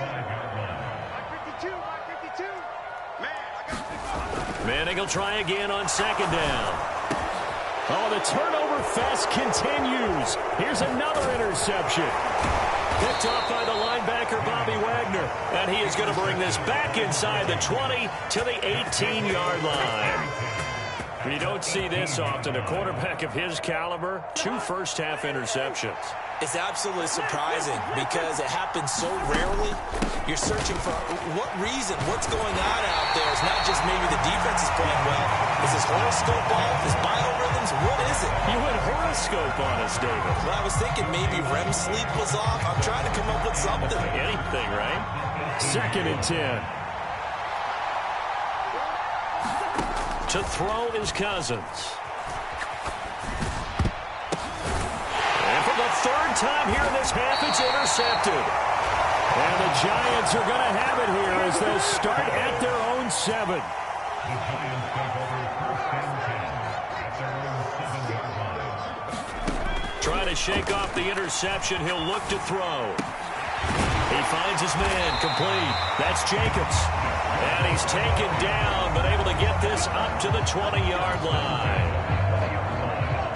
Manning will try again on 2nd down. Oh, the turnover fest continues. Here's another interception. Picked off by the linebacker, Bobby Wagner. And he is going to bring this back inside the 20 to the 18-yard line. You don't see this often. A quarterback of his caliber, 2 first-half interceptions. It's absolutely surprising because it happens so rarely. You're searching for what reason, what's going on out there. It's not just maybe the defense is playing well. Is his horoscope off? His biorhythms? What is it? You went horoscope on us, David. Well, I was thinking maybe REM sleep was off. I'm trying to come up with something. Anything, right? 2nd and 10. To throw is Cousins. And for the 3rd time here in this half, it's intercepted. And the Giants are going to have it here as they start at their own 7. Trying to shake off the interception. He'll look to throw. He finds his man complete. That's Jacobs. And he's taken down, but able to get this up to the 20-yard line.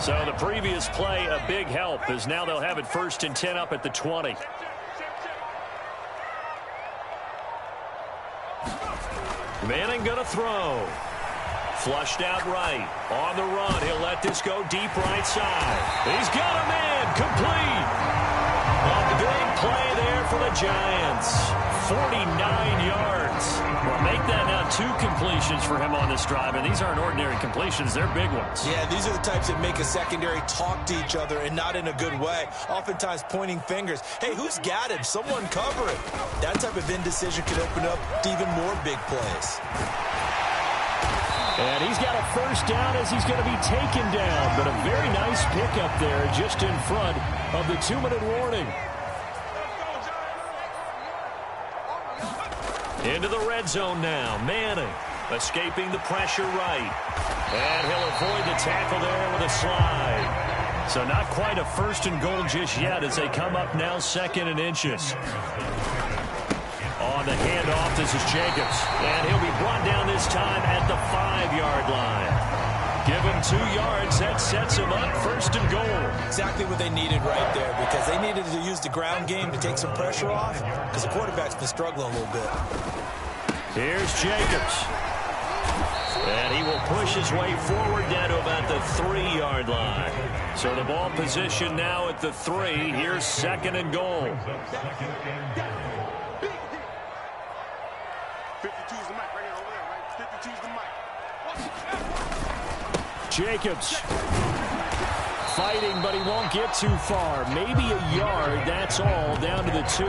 So the previous play, a big help, as now they'll have it 1st and 10 up at the 20. Manning going to throw. Flushed out right. On the run, he'll let this go deep right side. He's got a man complete. A big play there for the Giants. 49 yards. Well, make that now 2 completions for him on this drive, and these aren't ordinary completions. They're big ones. Yeah, these are the types that make a secondary talk to each other and not in a good way. Oftentimes pointing fingers. Hey, who's got him? Someone cover it. That type of indecision could open up to even more big plays. And he's got a 1st down as he's going to be taken down. But a very nice pickup there just in front of the 2-minute warning. Into the red zone now. Manning escaping the pressure right. And he'll avoid the tackle there with a slide. So not quite a 1st and goal just yet as they come up now 2nd and inches. On the handoff, this is Jacobs. And he'll be brought down this time at the 5-yard line. Give him 2 yards. That sets him up 1st and goal. Exactly what they needed right there because they needed to use the ground game to take some pressure off because the quarterback's been struggling a little bit. Here's Jacobs. And he will push his way forward down to about the 3-yard line. So the ball position now at the 3. Here's 2nd and goal. 52's the mic right here over there, right? 52's the mic. Jacobs fighting, but he won't get too far. Maybe a yard, that's all, down to the 2.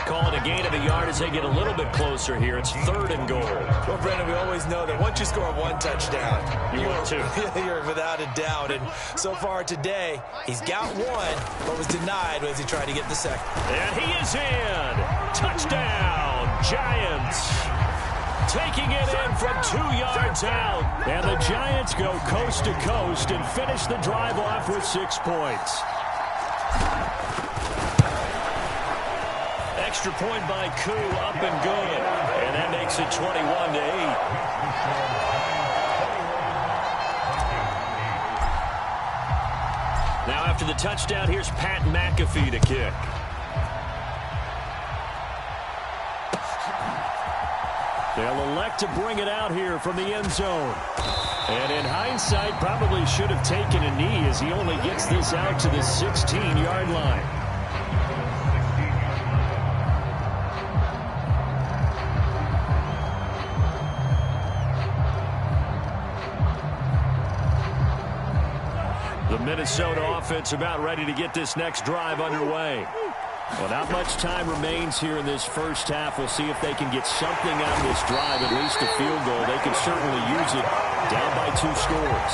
Call it a gain of a yard as they get a little bit closer here. It's 3rd and goal. Well, Brendan, we always know that once you score 1 touchdown, you're without a doubt. And so far today, he's got 1, but was denied as he tried to get the 2nd. And he is in. Touchdown, Giants. Taking it in from 2 yards out. And the Giants go coast to coast and finish the drive off with 6 points. Extra point by Koo, up and good. And that makes it 21-8. Now after the touchdown, here's Pat McAfee to kick. They'll elect to bring it out here from the end zone. And in hindsight, probably should have taken a knee as he only gets this out to the 16-yard line. The Minnesota offense about ready to get this next drive underway. Well, not much time remains here in this first half. We'll see if they can get something out of this drive, at least a field goal. They can certainly use it down by 2 scores.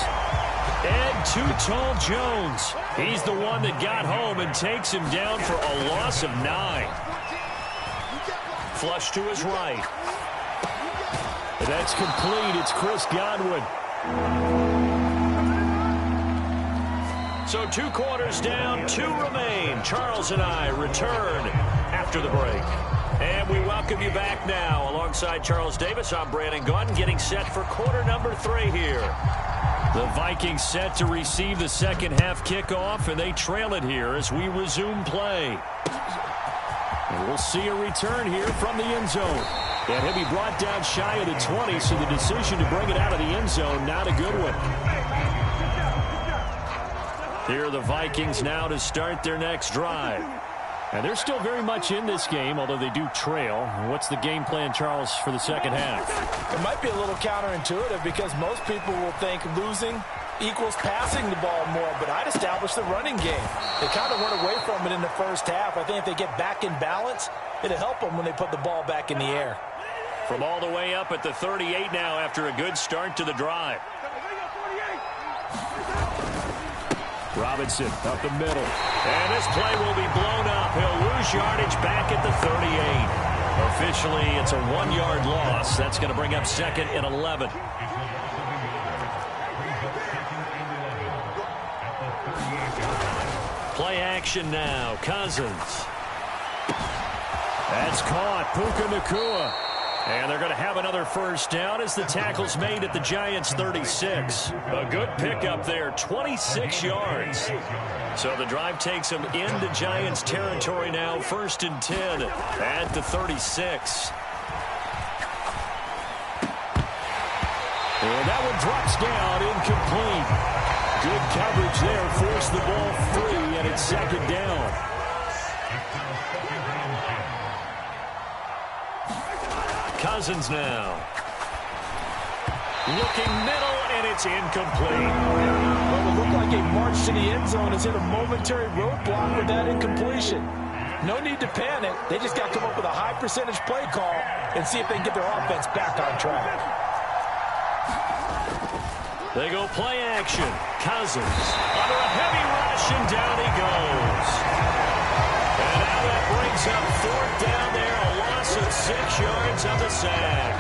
Ed Too Tall Jones. He's the one that got home and takes him down for a loss of 9. Flush to his right. That's complete. It's Chris Godwin. So 2 quarters down, 2 remain. Charles and I return after the break. And we welcome you back now. Alongside Charles Davis, I'm Brandon Gaudin, getting set for quarter number 3 here. The Vikings set to receive the second half kickoff, and they trail it here as we resume play. And we'll see a return here from the end zone. And he'll be brought down shy of the 20, so the decision to bring it out of the end zone, not a good one. Here are the Vikings now to start their next drive. And they're still very much in this game, although they do trail. What's the game plan, Charles, for the second half? It might be a little counterintuitive because most people will think losing equals passing the ball more, but I'd establish the running game. They kind of went away from it in the first half. I think if they get back in balance, it'll help them when they put the ball back in the air. From all the way up at the 38 now after a good start to the drive. Robinson up the middle. And this play will be blown up. He'll lose yardage back at the 38. Officially, it's a 1-yard loss. That's going to bring up 2nd and 11. Play action now. Cousins. That's caught. Puka Nacua. And they're going to have another first down as the tackle's made at the Giants' 36. A good pickup there, 26 yards. So the drive takes them into Giants territory now, 1st and 10 at the 36. And that one drops down, incomplete. Good coverage there, forced the ball free, and it's 2nd down. Cousins now. Looking middle, and it's incomplete. Well, it looked like a march to the end zone has hit a momentary roadblock with that incompletion. No need to panic. They just got to come up with a high percentage play call and see if they can get their offense back on track. They go play action. Cousins under a heavy rush, and down he goes. And now that brings up 4th down there, a loss of 6 yards on the sack.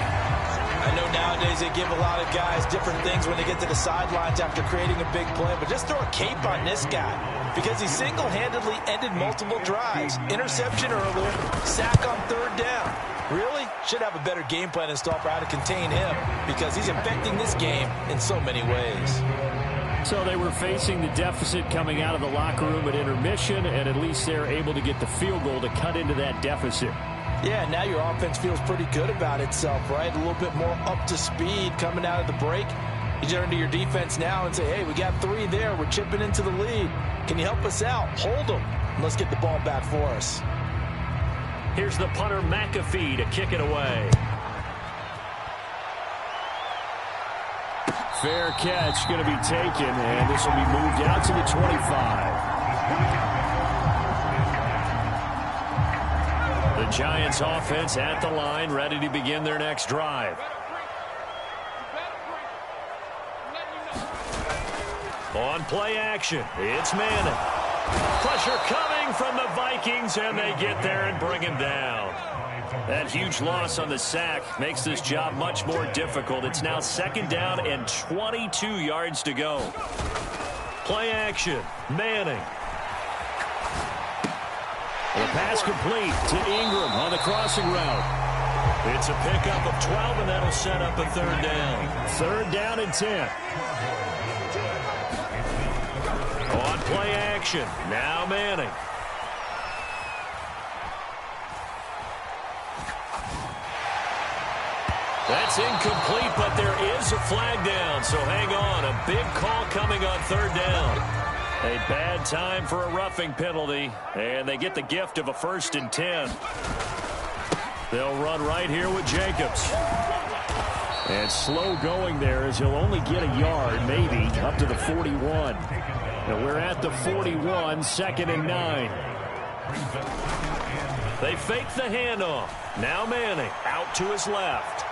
I know nowadays they give a lot of guys different things when they get to the sidelines after creating a big play, but just throw a cape on this guy because he single-handedly ended multiple drives. Interception earlier, sack on 3rd down. Really? Should have a better game plan installed for how to contain him because he's affecting this game in so many ways. So they were facing the deficit coming out of the locker room at intermission, and at least they're able to get the field goal to cut into that deficit. Yeah, now your offense feels pretty good about itself, right? A little bit more up to speed coming out of the break. You turn to your defense now and say, hey, we got 3 there. We're chipping into the lead. Can you help us out? Hold them. Let's get the ball back for us. Here's the punter, McAfee, to kick it away. Fair catch going to be taken, and this will be moved out to the 25. The Giants offense at the line, ready to begin their next drive. On play action, it's Manning. Pressure coming from the Vikings, and they get there and bring him down. That huge loss on the sack makes this job much more difficult. It's now 2nd down and 22 yards to go. Play action, Manning. The pass complete to Ingram on the crossing route. It's a pickup of 12, and that'll set up a 3rd down. 3rd down and 10. On play action, now Manning. That's incomplete, but there is a flag down, so hang on. A big call coming on 3rd down. A bad time for a roughing penalty, and they get the gift of a 1st and 10. They'll run right here with Jacobs. And slow going there as he'll only get a yard, maybe, up to the 41. And we're at the 41, 2nd and 9. They fake the handoff. Now Manning out to his left.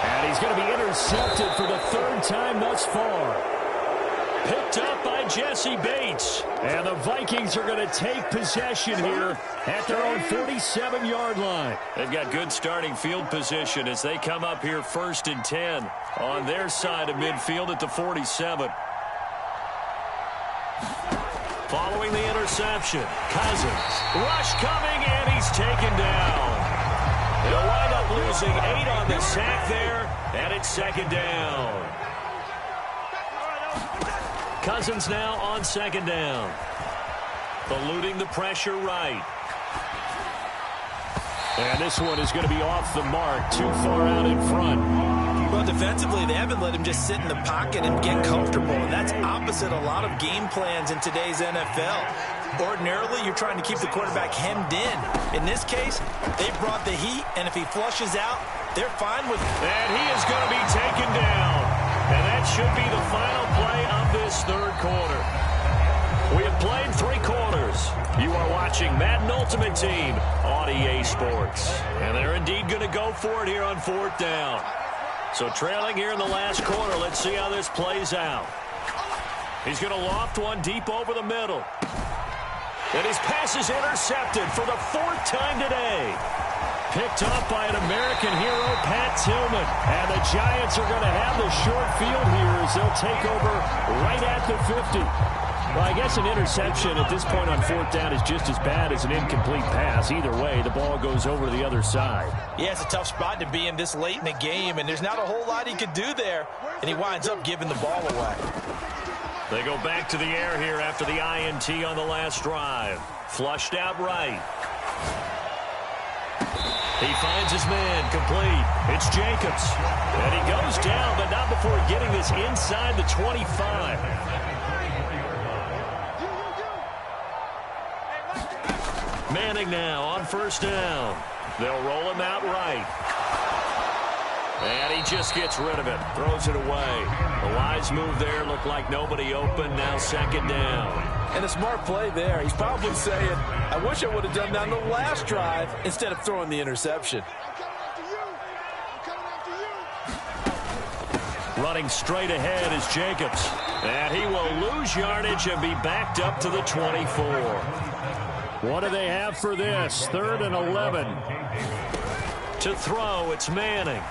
And he's going to be intercepted for the 3rd time thus far. Picked up by Jesse Bates. And the Vikings are going to take possession here at their own 47-yard line. They've got good starting field position as they come up here 1st and 10 on their side of midfield at the 47. Following the interception, Cousins. Rush coming, and he's taken down. They'll wind up losing 8 on the sack there, and it's 2nd down. Cousins now on 2nd down. Eluding the pressure right. And this one is going to be off the mark, too far out in front. Well, defensively, they haven't let him just sit in the pocket and get comfortable, and that's opposite a lot of game plans in today's NFL. Ordinarily, you're trying to keep the quarterback hemmed in. In this case, they brought the heat, and if he flushes out, they're fine with it. And he is going to be taken down. And that should be the final play of this 3rd quarter. We have played 3 quarters. You are watching Madden Ultimate Team on EA Sports. And they're indeed going to go for it here on 4th down. So trailing here in the last quarter, let's see how this plays out. He's going to loft one deep over the middle. And his pass is intercepted for the 4th time today. Picked up by an American hero, Pat Tillman. And the Giants are going to have the short field here as they'll take over right at the 50. Well, I guess an interception at this point on 4th down is just as bad as an incomplete pass. Either way, the ball goes over to the other side. Yeah, it's a tough spot to be in this late in the game, and there's not a whole lot he could do there, and he winds up giving the ball away. They go back to the air here after the INT on the last drive. Flushed out right. He finds his man, complete. It's Jacobs. And he goes down, but not before getting this inside the 25. Manning now on 1st down. They'll roll him out right. And he just gets rid of it. Throws it away. A wise move there. Looked like nobody open. Now 2nd down. And a smart play there. He's probably saying, I wish I would have done that on the last drive instead of throwing the interception. Running straight ahead is Jacobs. And he will lose yardage and be backed up to the 24. What do they have for this? 3rd and 11. To throw, it's Manning.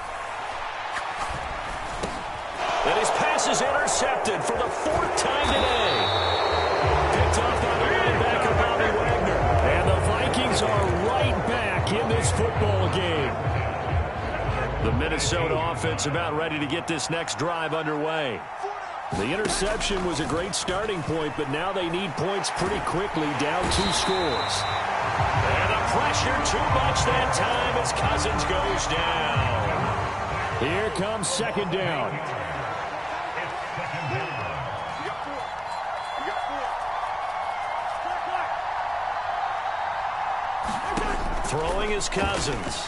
And his pass is intercepted for the 4th time today. Picked off by the linebacker, Bobby Wagner. And the Vikings are right back in this football game. The Minnesota offense about ready to get this next drive underway. The interception was a great starting point, but now they need points pretty quickly, down 2 scores. And a pressure too much that time as Cousins goes down. Here comes second down. Throwing is Cousins.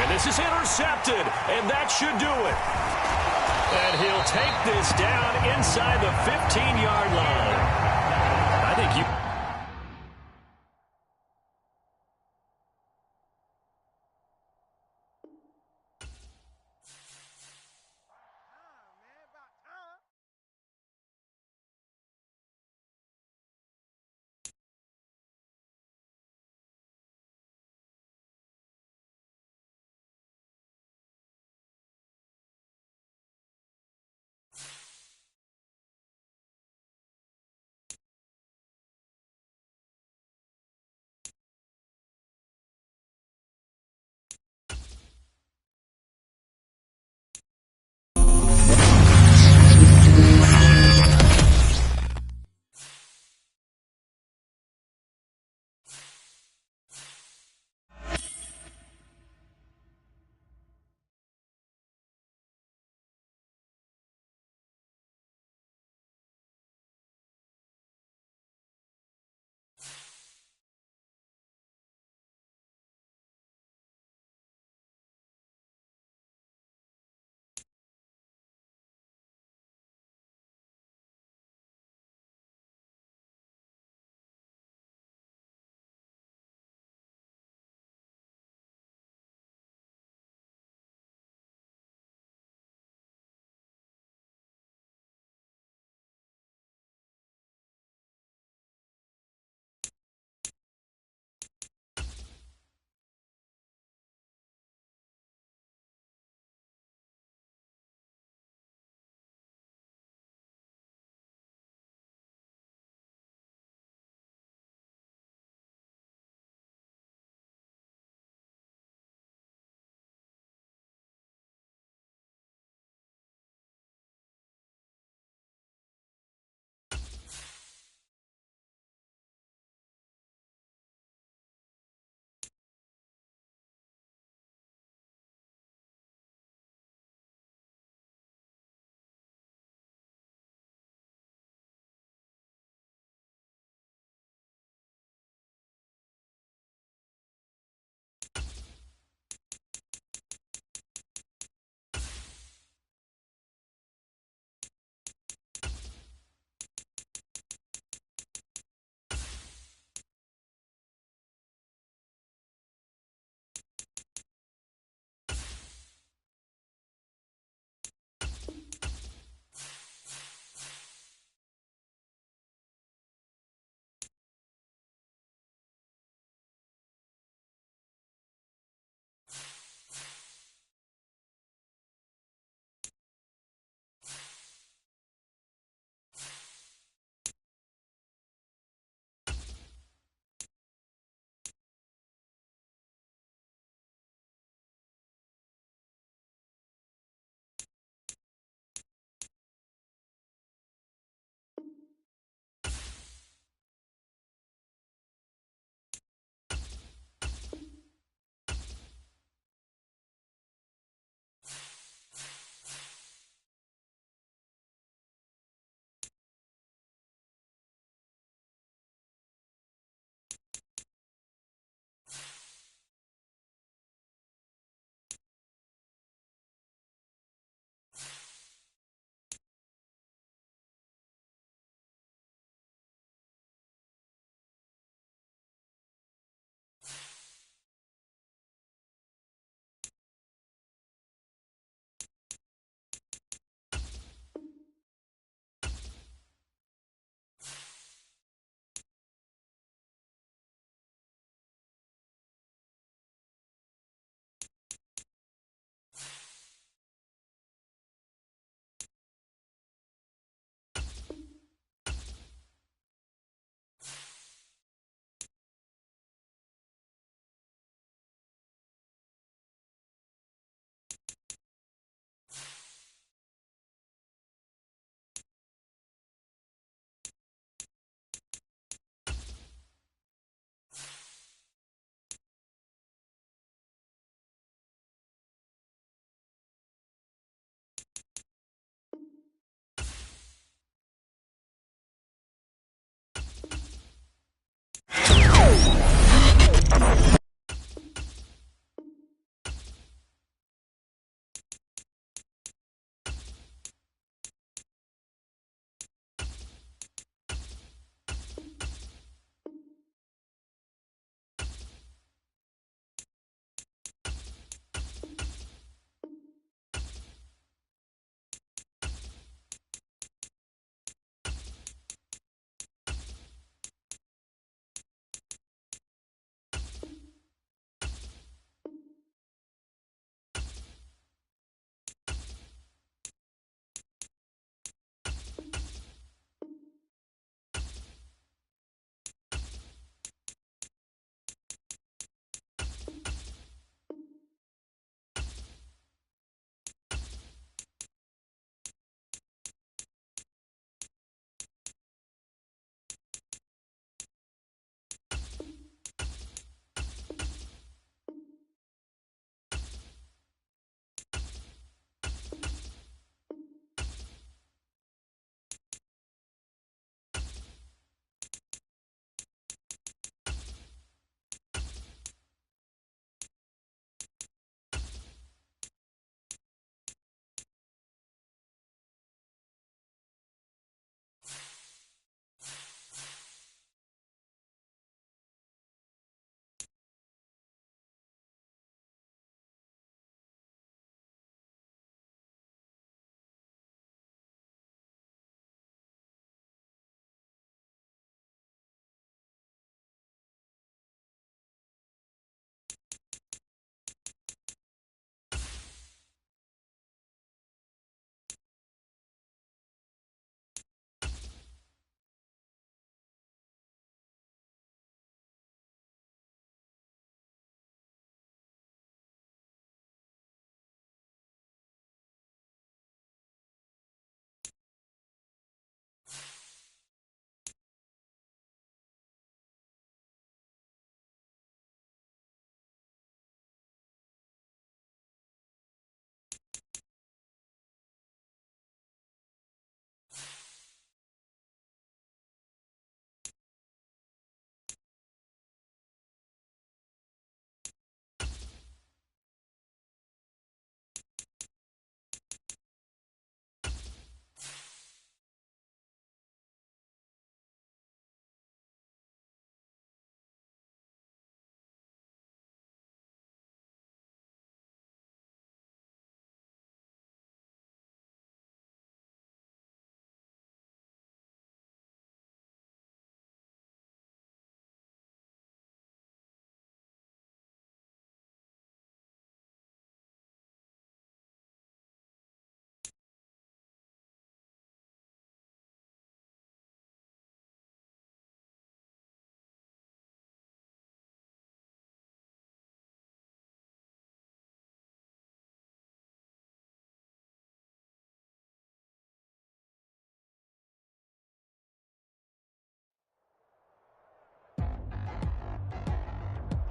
And this is intercepted, and that should do it. And he'll take this down inside the 15-yard line. I think you...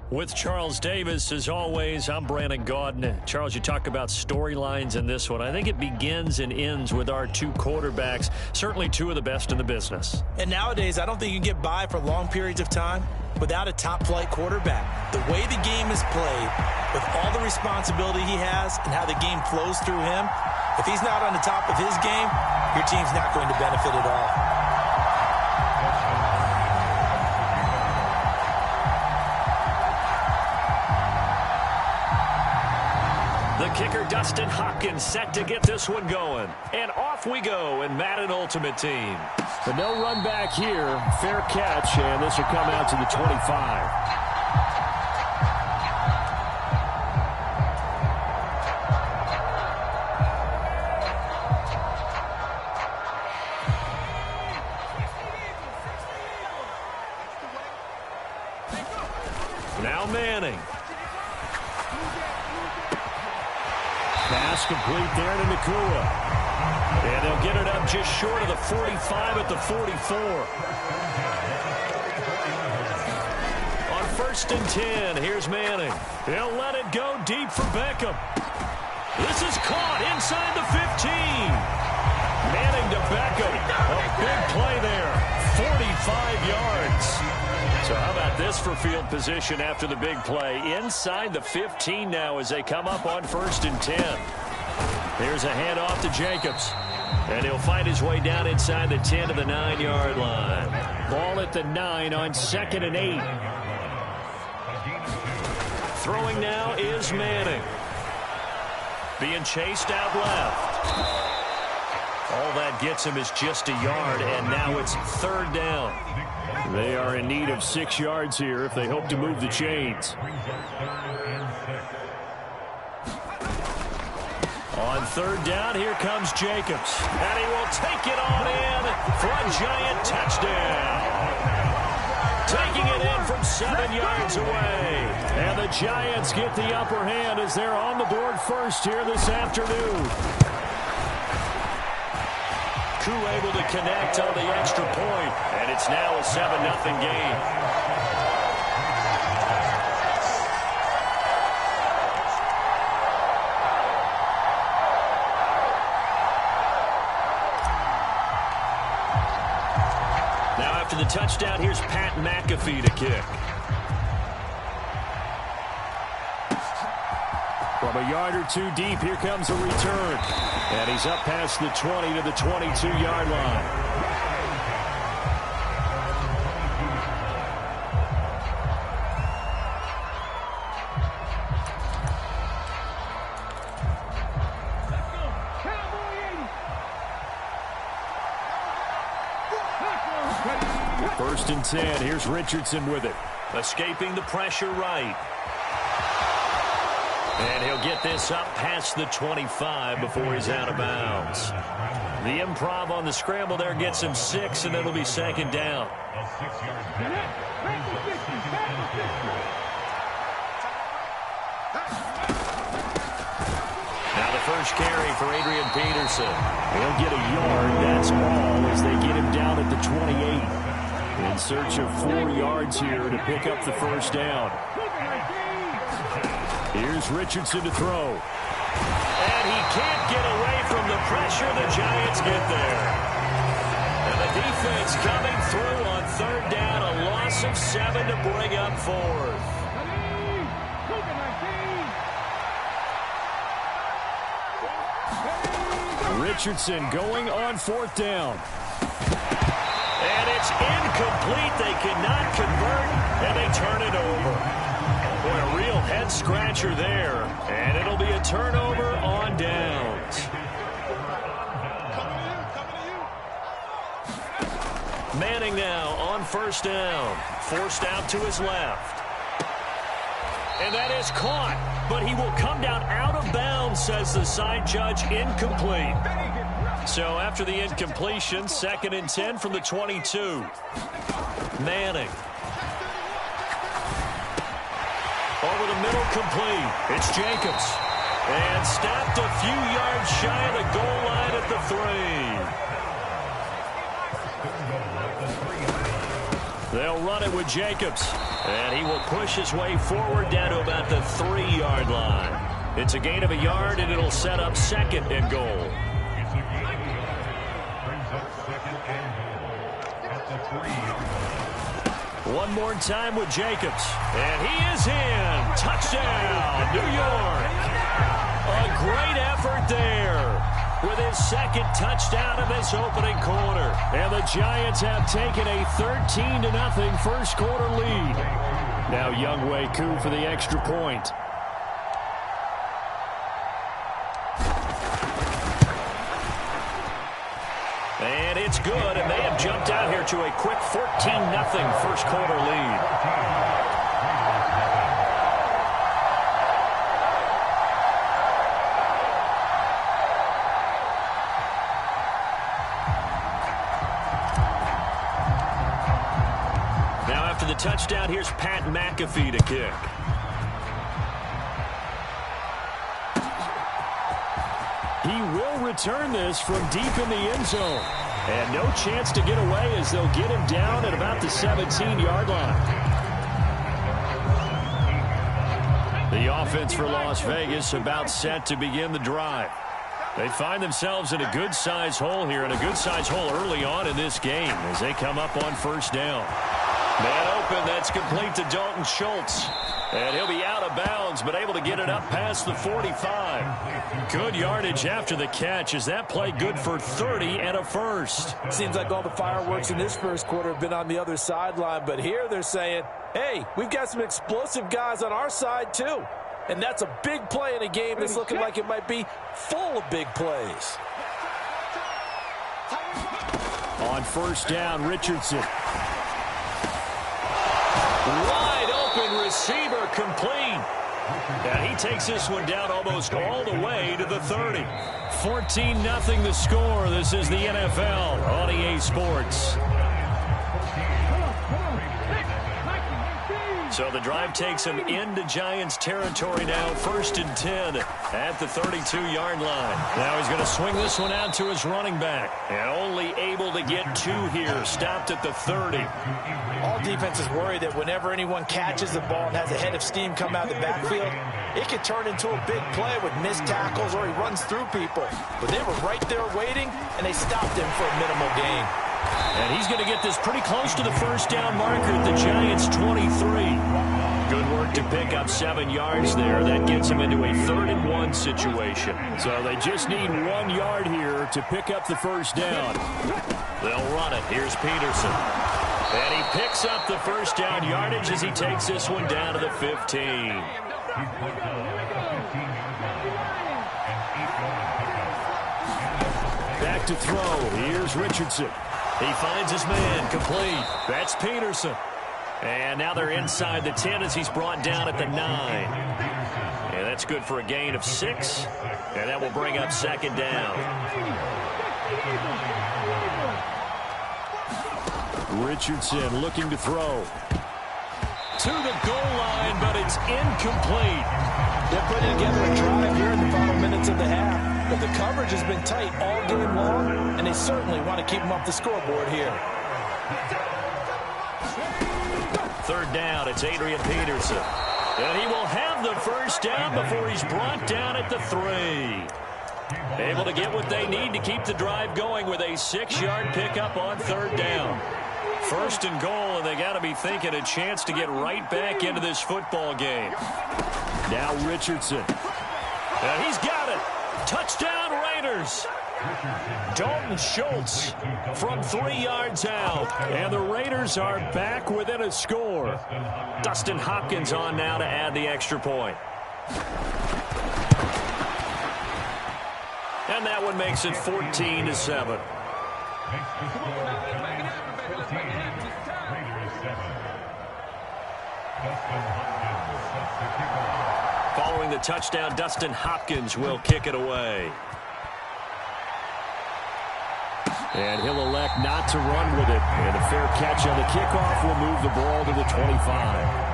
With Charles Davis, as always, I'm Brandon Gaudin. Charles, you talk about storylines in this one. I think it begins and ends with our two quarterbacks, certainly two of the best in the business. And nowadays, I don't think you can get by for long periods of time without a top-flight quarterback. The way the game is played, with all the responsibility he has and how the game flows through him, if he's not on the top of his game, your team's not going to benefit at all. The kicker, Dustin Hopkins, set to get this one going. And off we go in Madden Ultimate Team. But no run back here. Fair catch, and this will come out to the 25. Now Manning. Pass complete there to Nakua. And they'll get it up just short of the 45 at the 44. On 1st and 10, here's Manning. He'll let it go deep for Beckham. This is caught inside the 15. Manning to Beckham. A big play there. 45 yards. So how about this for field position after the big play? Inside the 15 now as they come up on 1st and 10. Here's a handoff to Jacobs. And he'll find his way down inside the 10 to the 9-yard line. Ball at the 9 on 2nd and 8. Throwing now is Manning. Being chased out left. All that gets him is just a yard, and now it's 3rd down. They are in need of 6 yards here if they hope to move the chains. On 3rd down, here comes Jacobs. And he will take it on in for a giant touchdown. Taking it in from 7 yards away. And the Giants get the upper hand as they're on the board first here this afternoon. Koo able to connect on the extra point, and it's now a 7-0 game. Now after the touchdown, here's Pat McAfee to kick. From a yard or two deep, here comes a return. And he's up past the 20 to the 22-yard line. First and 10. Here's Richardson with it. Escaping the pressure right. And he'll get this up past the 25 before he's out of bounds. The improv on the scramble there gets him 6, and it'll be 2nd down. Now the first carry for Adrian Peterson. He'll get a yard, that's all, as they get him down at the 28. In search of 4 yards here to pick up the 1st down. Here's Richardson to throw. And he can't get away from the pressure. The Giants get there. And the defense coming through on 3rd down. A loss of 7 to bring up 4th. Richardson going on 4th down. And it's incomplete. They cannot convert, and they turn it over. Boy, a real head-scratcher there. And it'll be a turnover on downs. Manning now on 1st down. Forced out to his left. And that is caught. But he will come down out of bounds, says the side judge. Incomplete. So after the incompletion, 2nd and 10 from the 22. Manning. Over the middle, complete. It's Jacobs. And stopped a few yards shy of the goal line at the 3. They'll run it with Jacobs. And he will push his way forward down to about the 3-yard line. It's a gain of a yard, and it'll set up 2nd and goal. One more time with Jacobs. And he is in. Touchdown, New York. A great effort there with his 2nd touchdown of this opening quarter. And the Giants have taken a 13-0 first quarter lead. Now Younghoe Koo for the extra point. And it's good, and they have jumped out here to a quick 14-0 first quarter lead. Now after the touchdown, here's Pat McAfee to kick. He will return this from deep in the end zone. And no chance to get away as they'll get him down at about the 17-yard line. The offense for Las Vegas about set to begin the drive. They find themselves in a good-sized hole here, and a good-sized hole early on in this game as they come up on first down. Man open, that's complete to Dalton Schultz. And he'll be out of bounds, but able to get it up past the 45. Good yardage after the catch. Is that play good for 30 and a first? Seems like all the fireworks in this first quarter have been on the other sideline, but here they're saying, hey, we've got some explosive guys on our side too. And that's a big play in a game that's looking like it might be full of big plays. On first down, Richardson. Wide open receiver complete. And he takes this one down almost all the way to the 30. 14-0 the score. This is the NFL on EA Sports. So the drive takes him into Giants territory now. 1st and 10 at the 32-yard line. Now he's going to swing this one out to his running back. And only able to get 2 here. Stopped at the 30. All defenses worry that whenever anyone catches the ball and has a head of steam come out of the backfield, it could turn into a big play with missed tackles or he runs through people. But they were right there waiting, and they stopped him for a minimal gain. And he's going to get this pretty close to the first down marker at the Giants' 23. Good work to pick up 7 yards there. That gets him into a 3rd and 1 situation. So they just need 1 yard here to pick up the first down. They'll run it. Here's Peterson. And he picks up the first down yardage as he takes this one down to the 15. Back to throw. Here's Richardson. He finds his man, complete. That's Peterson. And now they're inside the 10 as he's brought down at the 9. And that's good for a gain of 6. And that will bring up 2nd down. Richardson looking to throw. To the goal line, but it's incomplete. They're putting together a drive here in the final minutes of the half. But the coverage has been tight all game long, and they certainly want to keep them off the scoreboard here. 3rd down, it's Adrian Peterson. And he will have the first down before he's brought down at the 3. Able to get what they need to keep the drive going with a 6-yard pickup on 3rd down. 1st and goal, and they got to be thinking a chance to get right back into this football game. Now Richardson. And he's got it. Touchdown Raiders. Dalton Schultz from 3 yards out. And the Raiders are back within a score. Dustin Hopkins on now to add the extra point. And that one makes it 14-7. Following the touchdown, Dustin Hopkins will kick it away. And he'll elect not to run with it. And a fair catch on the kickoff will move the ball to the 25.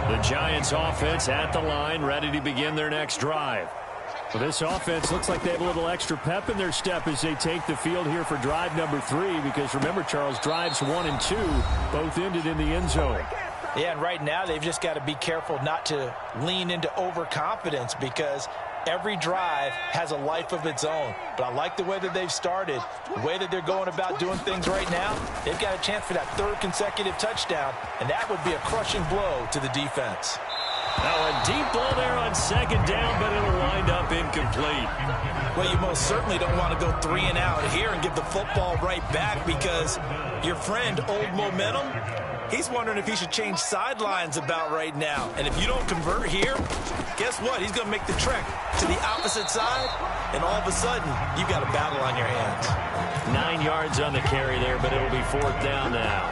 The Giants offense at the line, ready to begin their next drive. Well, this offense looks like they have a little extra pep in their step as they take the field here for drive number 3, because remember, Charles, drives 1 and 2 both ended in the end zone. Yeah, and right now they've just got to be careful not to lean into overconfidence, because every drive has a life of its own. But I like the way that they've started, the way that they're going about doing things right now. They've got a chance for that 3rd consecutive touchdown, and that would be a crushing blow to the defense. Now a deep ball there on 2nd down, but it'll wind up incomplete. Well, you most certainly don't want to go 3 and out here and give the football right back, because your friend, Old Momentum, he's wondering if he should change sidelines about right now. And if you don't convert here, guess what? He's going to make the trek to the opposite side, and all of a sudden, you've got a battle on your hands. 9 yards on the carry there, but it'll be 4th down now.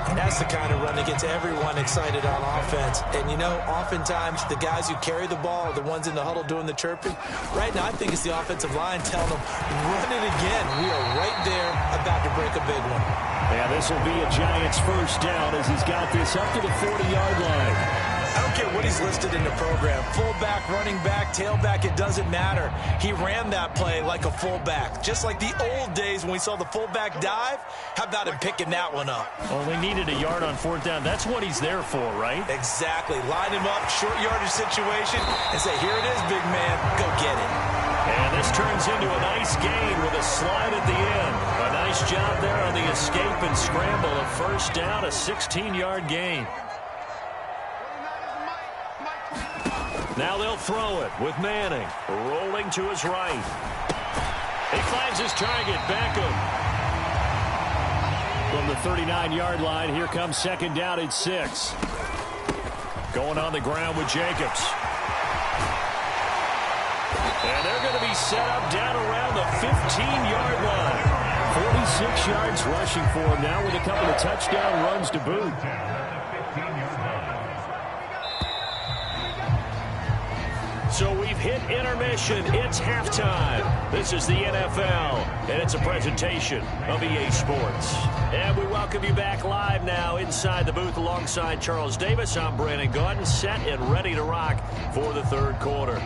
And that's the kind of run that gets everyone excited on offense. And, you know, oftentimes the guys who carry the ball are the ones in the huddle doing the chirping. Right now, I think it's the offensive line telling them, run it again. We are right there about to break a big one. Yeah, this will be a Giants 1st down as he's got this up to the 40-yard line. I don't care what he's listed in the program. Fullback, running back, tailback, it doesn't matter. He ran that play like a fullback. Just like the old days when we saw the fullback dive. How about him picking that one up? Only needed a yard on 4th down. That's what he's there for, right? Exactly. Line him up, short yardage situation, and say, here it is, big man. Go get it. And this turns into a nice gain with a slide at the end. A nice job there on the escape and scramble. A 1st down, a 16-yard gain. Now they'll throw it with Manning rolling to his right. He finds his target, Beckham. From the 39-yard line, here comes 2nd down at 6. Going on the ground with Jacobs. And they're going to be set up down around the 15-yard line. 46 yards rushing for him now with a couple of touchdown runs to boot. So we've hit intermission. It's halftime. This is the NFL, and it's a presentation of EA Sports. And we welcome you back live now inside the booth alongside Charles Davis. I'm Brandon Gaudin, set and ready to rock for the 3rd quarter.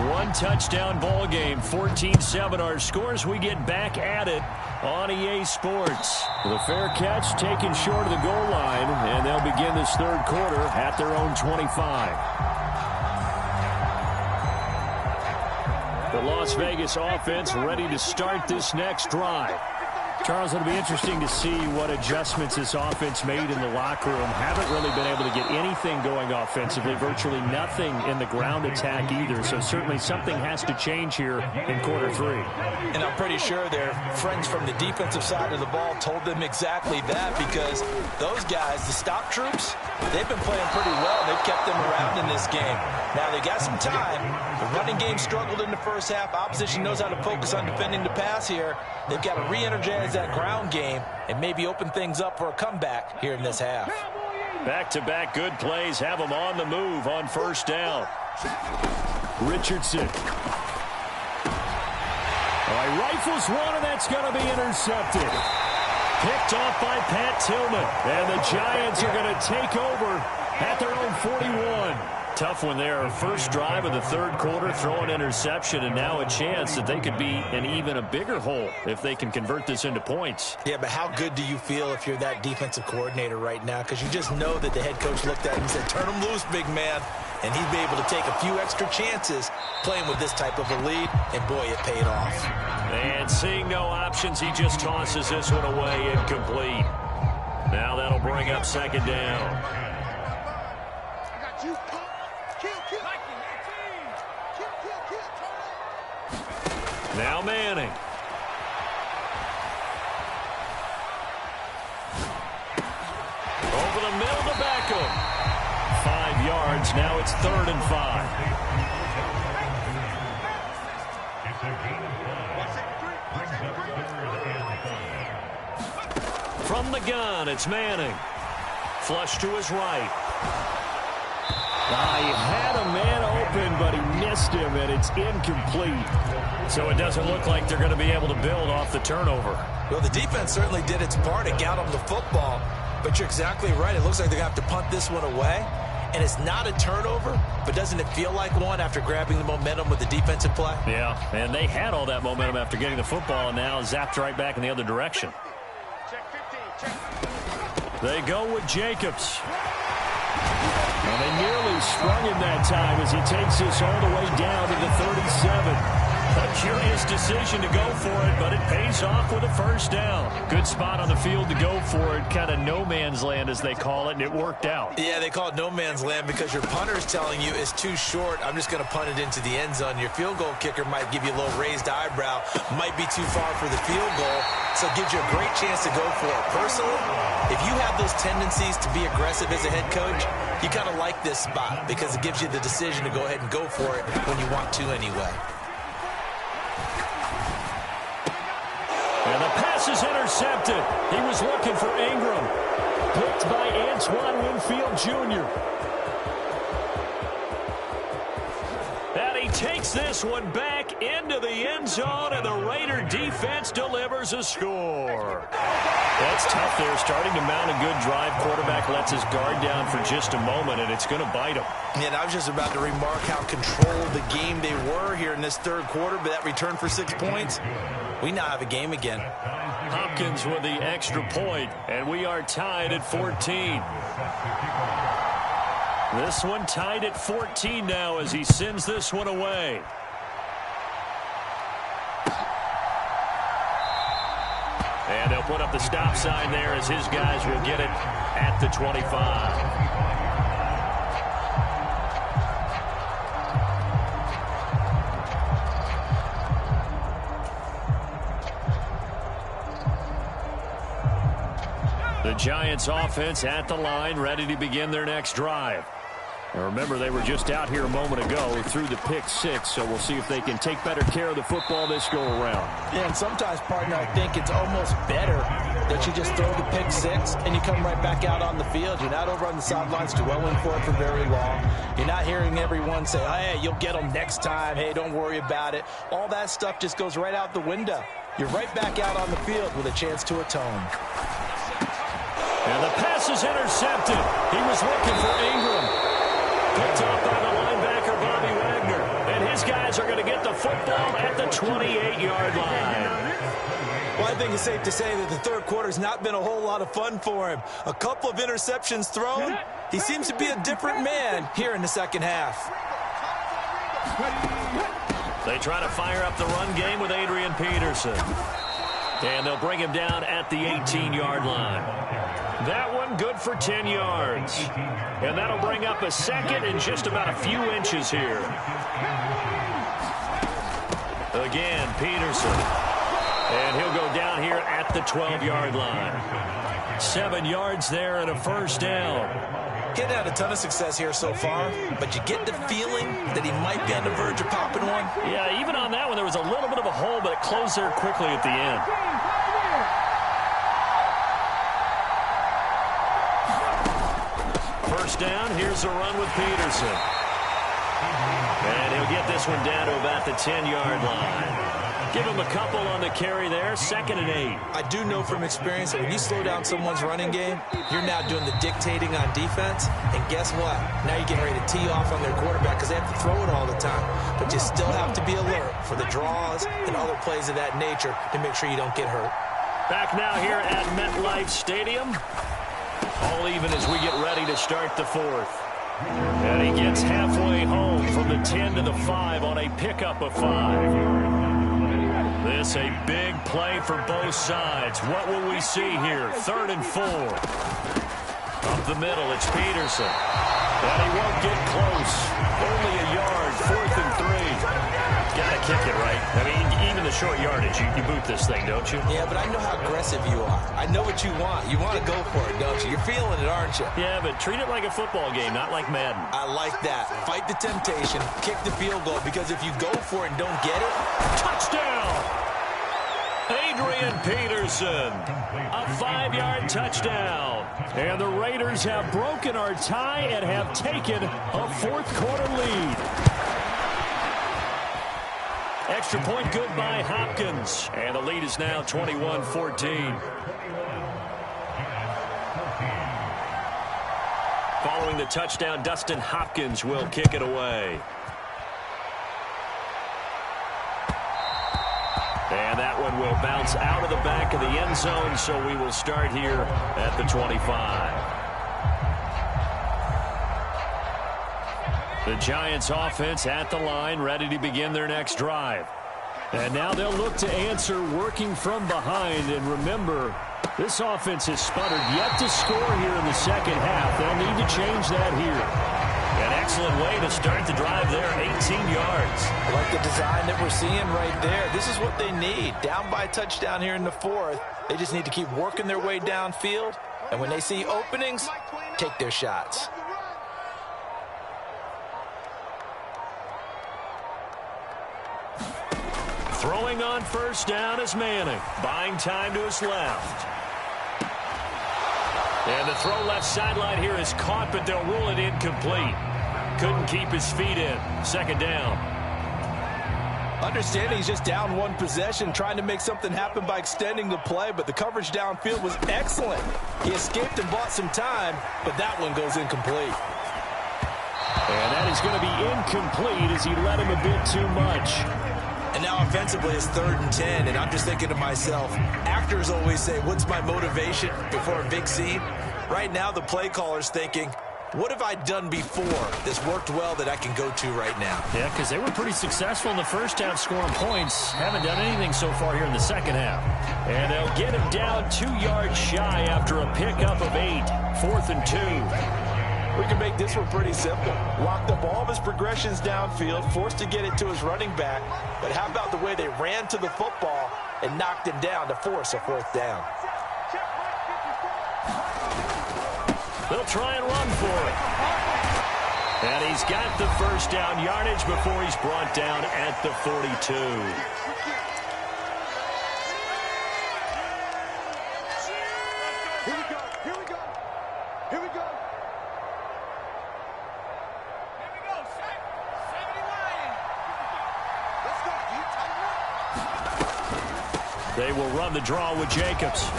One-touchdown ball game, 14-7 our scores. We get back at it on EA Sports. The fair catch taken short of the goal line, and they'll begin this 3rd quarter at their own 25. The Las Vegas offense ready to start this next drive. Charles, it'll be interesting to see what adjustments this offense made in the locker room. Haven't really been able to get anything going offensively, virtually nothing in the ground attack either. So certainly something has to change here in quarter 3. And I'm pretty sure their friends from the defensive side of the ball told them exactly that, because those guys, the stop troops, they've been playing pretty well. They've kept them around in this game. Now they got some time. The running game struggled in the 1st half. Opposition knows how to focus on defending the pass here. They've got to re-energize that ground game and maybe open things up for a comeback here in this half. Back-to-back good plays have them on the move on 1st down. Richardson. All right, rifles one, and that's going to be intercepted. Picked off by Pat Tillman. And the Giants are going to take over at their own 41. Tough one there. 1st drive of the 3rd quarter, throw an interception, and now a chance that they could be in even a bigger hole if they can convert this into points. Yeah, but how good do you feel if you're that defensive coordinator right now? Because you just know that the head coach looked at him and said, turn him loose, big man. And he'd be able to take a few extra chances playing with this type of a lead, and boy, it paid off. And seeing no options, he just tosses this one away incomplete. Now that'll bring up 2nd down. Now Manning. Over the middle to Beckham. 5 yards. Now it's 3rd and 5. From the gun, it's Manning. Flush to his right. He had a man open, but he missed him, and it's incomplete. So it doesn't look like they're going to be able to build off the turnover. Well, the defense certainly did its part. It got them the football. But you're exactly right. It looks like they're going to have to punt this one away. And it's not a turnover, but doesn't it feel like one after grabbing the momentum with the defensive play? Yeah, and they had all that momentum after getting the football, and now zapped right back in the other direction. They go with Jacobs. And they nearly sprung him that time as he takes this all the way down to the 37. A curious decision to go for it, but it pays off with a first down. Good spot on the field to go for it. Kind of no man's land, as they call it, and it worked out. Yeah, they call it no man's land because your punter's telling you it's too short. I'm just going to punt it into the end zone. Your field goal kicker might give you a little raised eyebrow. Might be too far for the field goal, so it gives you a great chance to go for it. Personally, if you have those tendencies to be aggressive as a head coach, you kind of like this spot because it gives you the decision to go ahead and go for it when you want to anyway. And the pass is intercepted. He was looking for Ingram. Picked by Antoine Winfield Jr. And he takes this one back into the end zone, and the Raider defense delivers a score. That's tough there, starting to mount a good drive. Quarterback lets his guard down for just a moment, and it's going to bite him. And I was just about to remark how controlled the game they were here in this third quarter, but that return for 6 points, we now have a game again. Hopkins with the extra point, and we are tied at 14. This one tied at 14 now as he sends this one away. And they'll put up the stop sign there as his guys will get it at the 25. The Giants offense at the line, ready to begin their next drive. Now remember, they were just out here a moment ago through the pick 6, so we'll see if they can take better care of the football this go-around. Yeah, and sometimes, partner, I think it's almost better that you just throw the pick 6 and you come right back out on the field. You're not over on the sidelines dwelling for it for very long. You're not hearing everyone say, hey, you'll get them next time. Hey, don't worry about it. All that stuff just goes right out the window. You're right back out on the field with a chance to atone. And the pass is intercepted. He was looking for Ingram. Picked off by the linebacker, Bobby Wagner. And his guys are going to get the football at the 28-yard line. Well, I think it's safe to say that the third quarter's not been a whole lot of fun for him. A couple of interceptions thrown. He seems to be a different man here in the second half. They try to fire up the run game with Adrian Peterson. And they'll bring him down at the 18-yard line. That one good for 10 yards. And that'll bring up a second and just about a few inches here. Again, Peterson. And he'll go down here at the 12-yard line. 7 yards there and a first down. Getting had a ton of success here so far, but you get the feeling that he might be on the verge of popping one. Yeah, even on that one, there was a little bit of a hole, but it closed there quickly at the end. First down, here's a run with Peterson. And he'll get this one down to about the 10-yard line. Give him a couple on the carry there, 2nd and 8. I do know from experience that when you slow down someone's running game, you're now doing the dictating on defense. And guess what? Now you're getting ready to tee off on their quarterback because they have to throw it all the time. But you still have to be alert for the draws and other plays of that nature to make sure you don't get hurt. Back now here at MetLife Stadium. All even as we get ready to start the fourth. And he gets halfway home from the 10 to the 5 on a pickup of 5. This a big play for both sides. What will we see here? 3rd and 4. Up the middle, it's Peterson. And he won't get close. Only a yard, 4th and 3. Gotta kick it, right? I mean, even the short yardage, you boot this thing, don't you? Yeah, but I know how aggressive you are. I know what you want. You want to go for it, don't you? You're feeling it, aren't you? Yeah, but treat it like a football game, not like Madden. I like that. Fight the temptation. Kick the field goal, because if you go for it and don't get it, touchdown! Adrian Peterson, a 5-yard touchdown. And the Raiders have broken our tie and have taken a 4th quarter lead. Extra point good by Hopkins. And the lead is now 21-14. Following the touchdown, Dustin Hopkins will kick it away. And that one will bounce out of the back of the end zone, so we will start here at the 25. The Giants offense at the line, ready to begin their next drive. And now they'll look to answer working from behind. And remember, this offense has sputtered yet to score here in the second half. They'll need to change that here. An excellent way to start the drive there, 18 yards. I like the design that we're seeing right there. This is what they need. Down by a touchdown here in the fourth. They just need to keep working their way downfield. And when they see openings, take their shots. Throwing on first down is Manning. Buying time to his left. And the throw left sideline here is caught, but they'll rule it incomplete. Couldn't keep his feet in. Second down. Understanding he's just down one possession, trying to make something happen by extending the play, but the coverage downfield was excellent. He escaped and bought some time, but that one goes incomplete. And that is going to be incomplete as he let him a bit too much. And now offensively it's 3rd and 10, and I'm just thinking to myself, actors always say, what's my motivation before a big scene? Right now the play caller's thinking, what have I done before that's worked well that I can go to right now? Yeah, because they were pretty successful in the first half scoring points. Haven't done anything so far here in the second half. And they'll get him down 2 yards shy after a pickup of 8. 4th and 2. We can make this one pretty simple. Locked up all of his progressions downfield, forced to get it to his running back. But how about the way they ran to the football and knocked him down to force a 4th down? They'll try and run for it. And he's got the first down yardage before he's brought down at the 42. Here we go. Here we go. Here we go. Here we go. 71. Let's go. You tighten up. They will run the draw with Jacobs.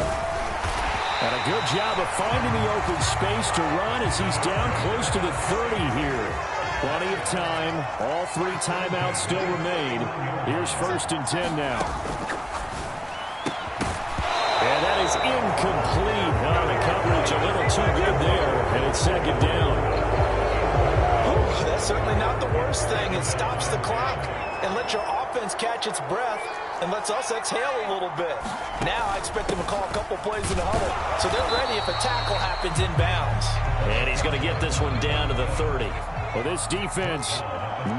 And a good job of finding the open space to run as he's down close to the 30 here. Plenty of time. All 3 timeouts still remain. Here's 1st and 10 now. And that is incomplete. Oh, the coverage a little too good there. And it's 2nd down. Oh, that's certainly not the worst thing. It stops the clock and lets your offense catch its breath and lets us exhale a little bit. Now I expect them to call a couple plays in the huddle, so they're ready if a tackle happens inbounds. And he's going to get this one down to the 30. Well, this defense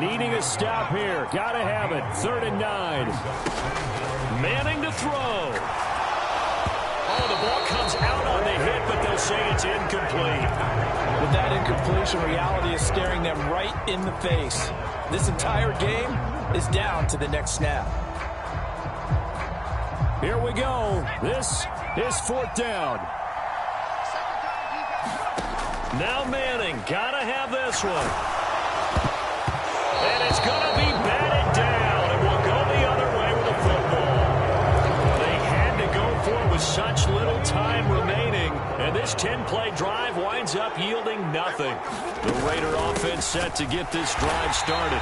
needing a stop here. Got to have it. 3rd and 9. Manning to throw. Oh, the ball comes out on the hit, but they'll say it's incomplete. With that incompletion, reality is staring them right in the face. This entire game is down to the next snap. Here we go. This is 4th down. Now Manning, gotta have this one. And it's gonna be batted down, and we'll go the other way with the football. They had to go for it with such little time remaining, and this 10-play drive winds up yielding nothing. The Raider offense set to get this drive started.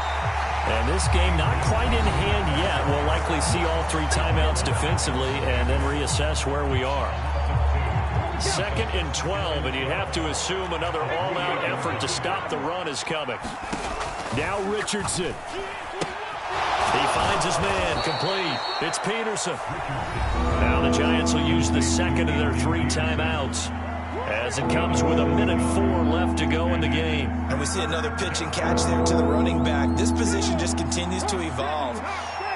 And this game not quite in hand yet. We'll likely see all 3 timeouts defensively and then reassess where we are. 2nd and 12, and you'd have to assume another all-out effort to stop the run is coming. Now Richardson. He finds his man, complete. It's Peterson. Now the Giants will use the 2nd of their 3 timeouts as it comes with 1:04 left to go in the game. And we see another pitch and catch there to the running back. This position just continues to evolve.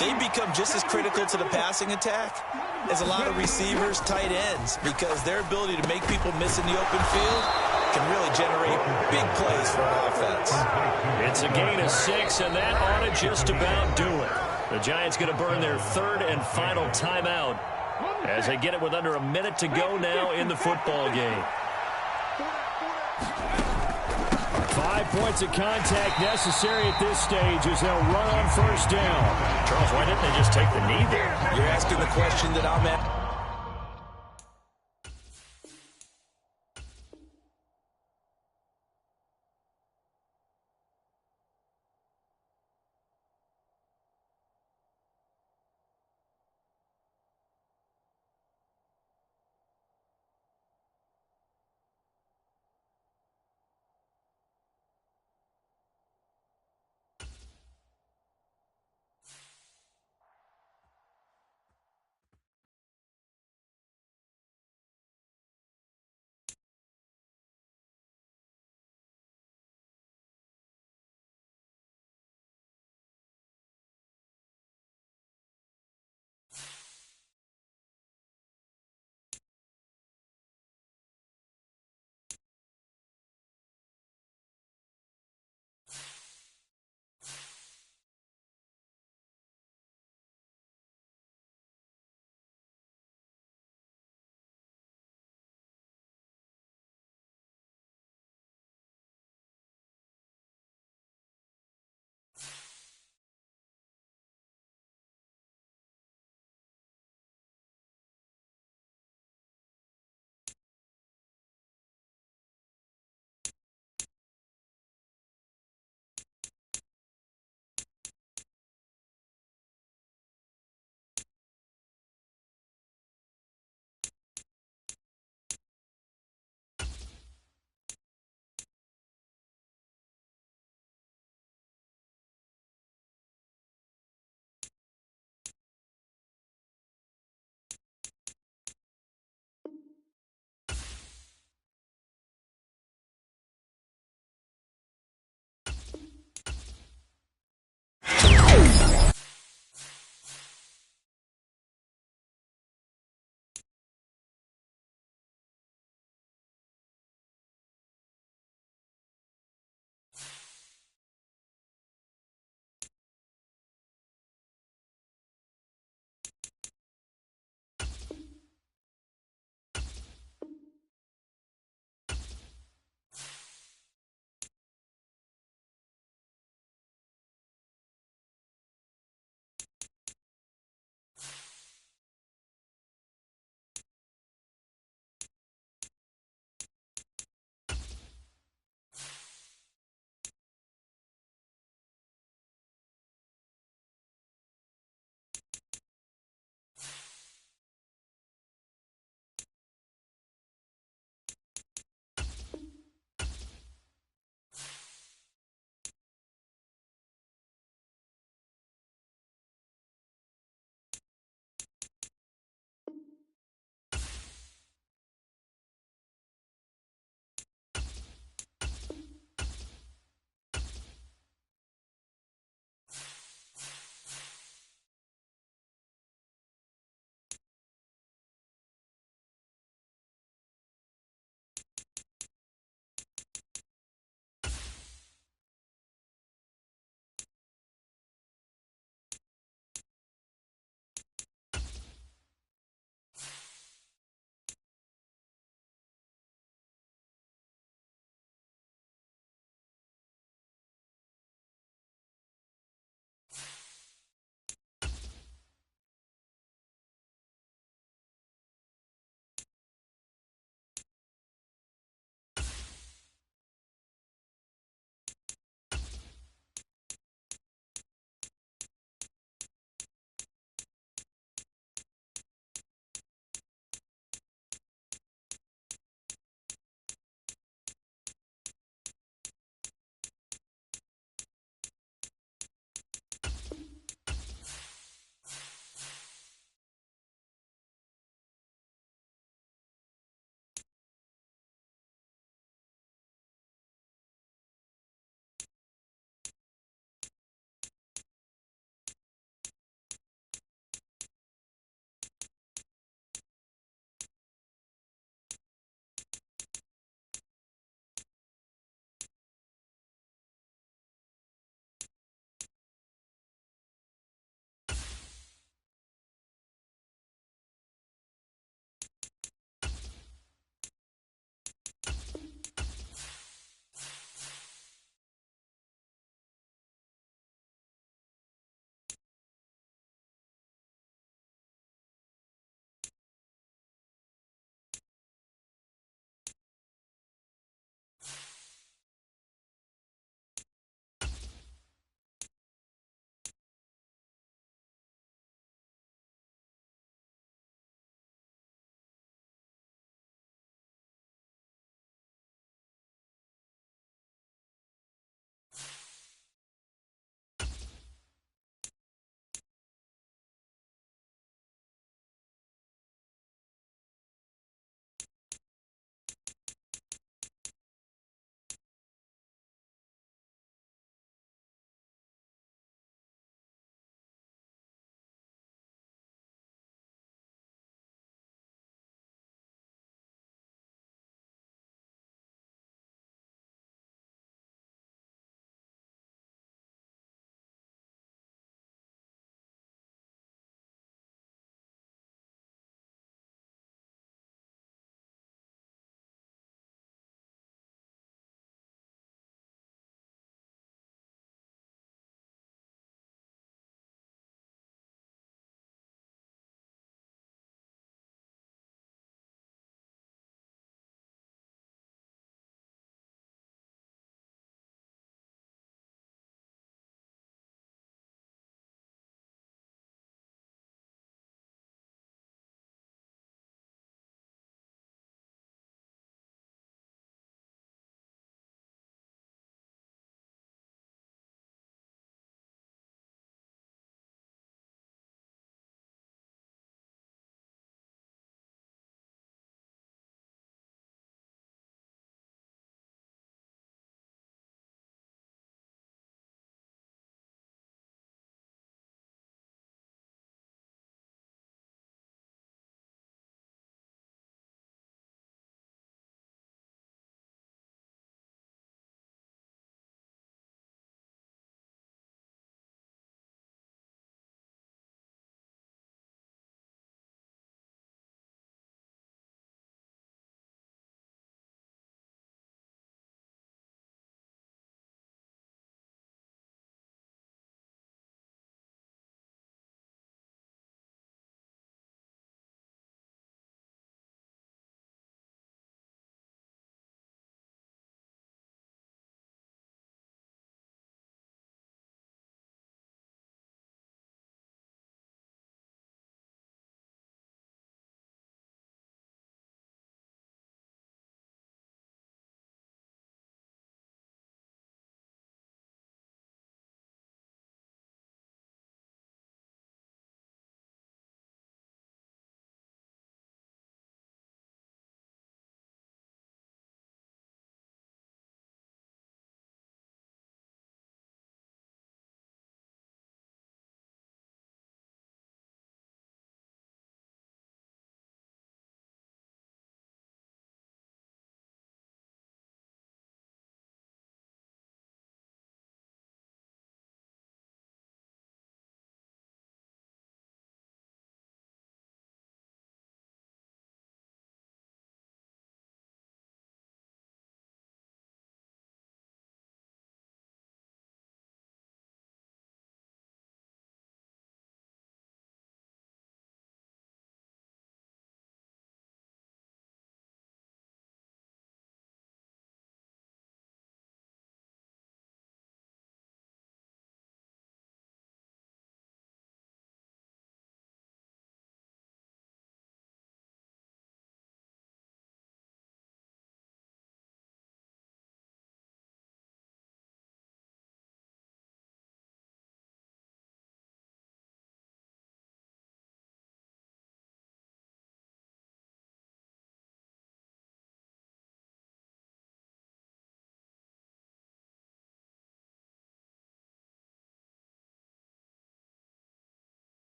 They become just as critical to the passing attack as a lot of receivers, tight ends, because their ability to make people miss in the open field can really generate big plays for an offense. It's a gain of 6, and that ought to just about do it. The Giants going to burn their 3rd and final timeout as they get it with under a minute to go now in the football game. 5 points of contact necessary at this stage as they'll run on first down. Charles, why didn't they just take the knee there? You're asking the question that I'm at.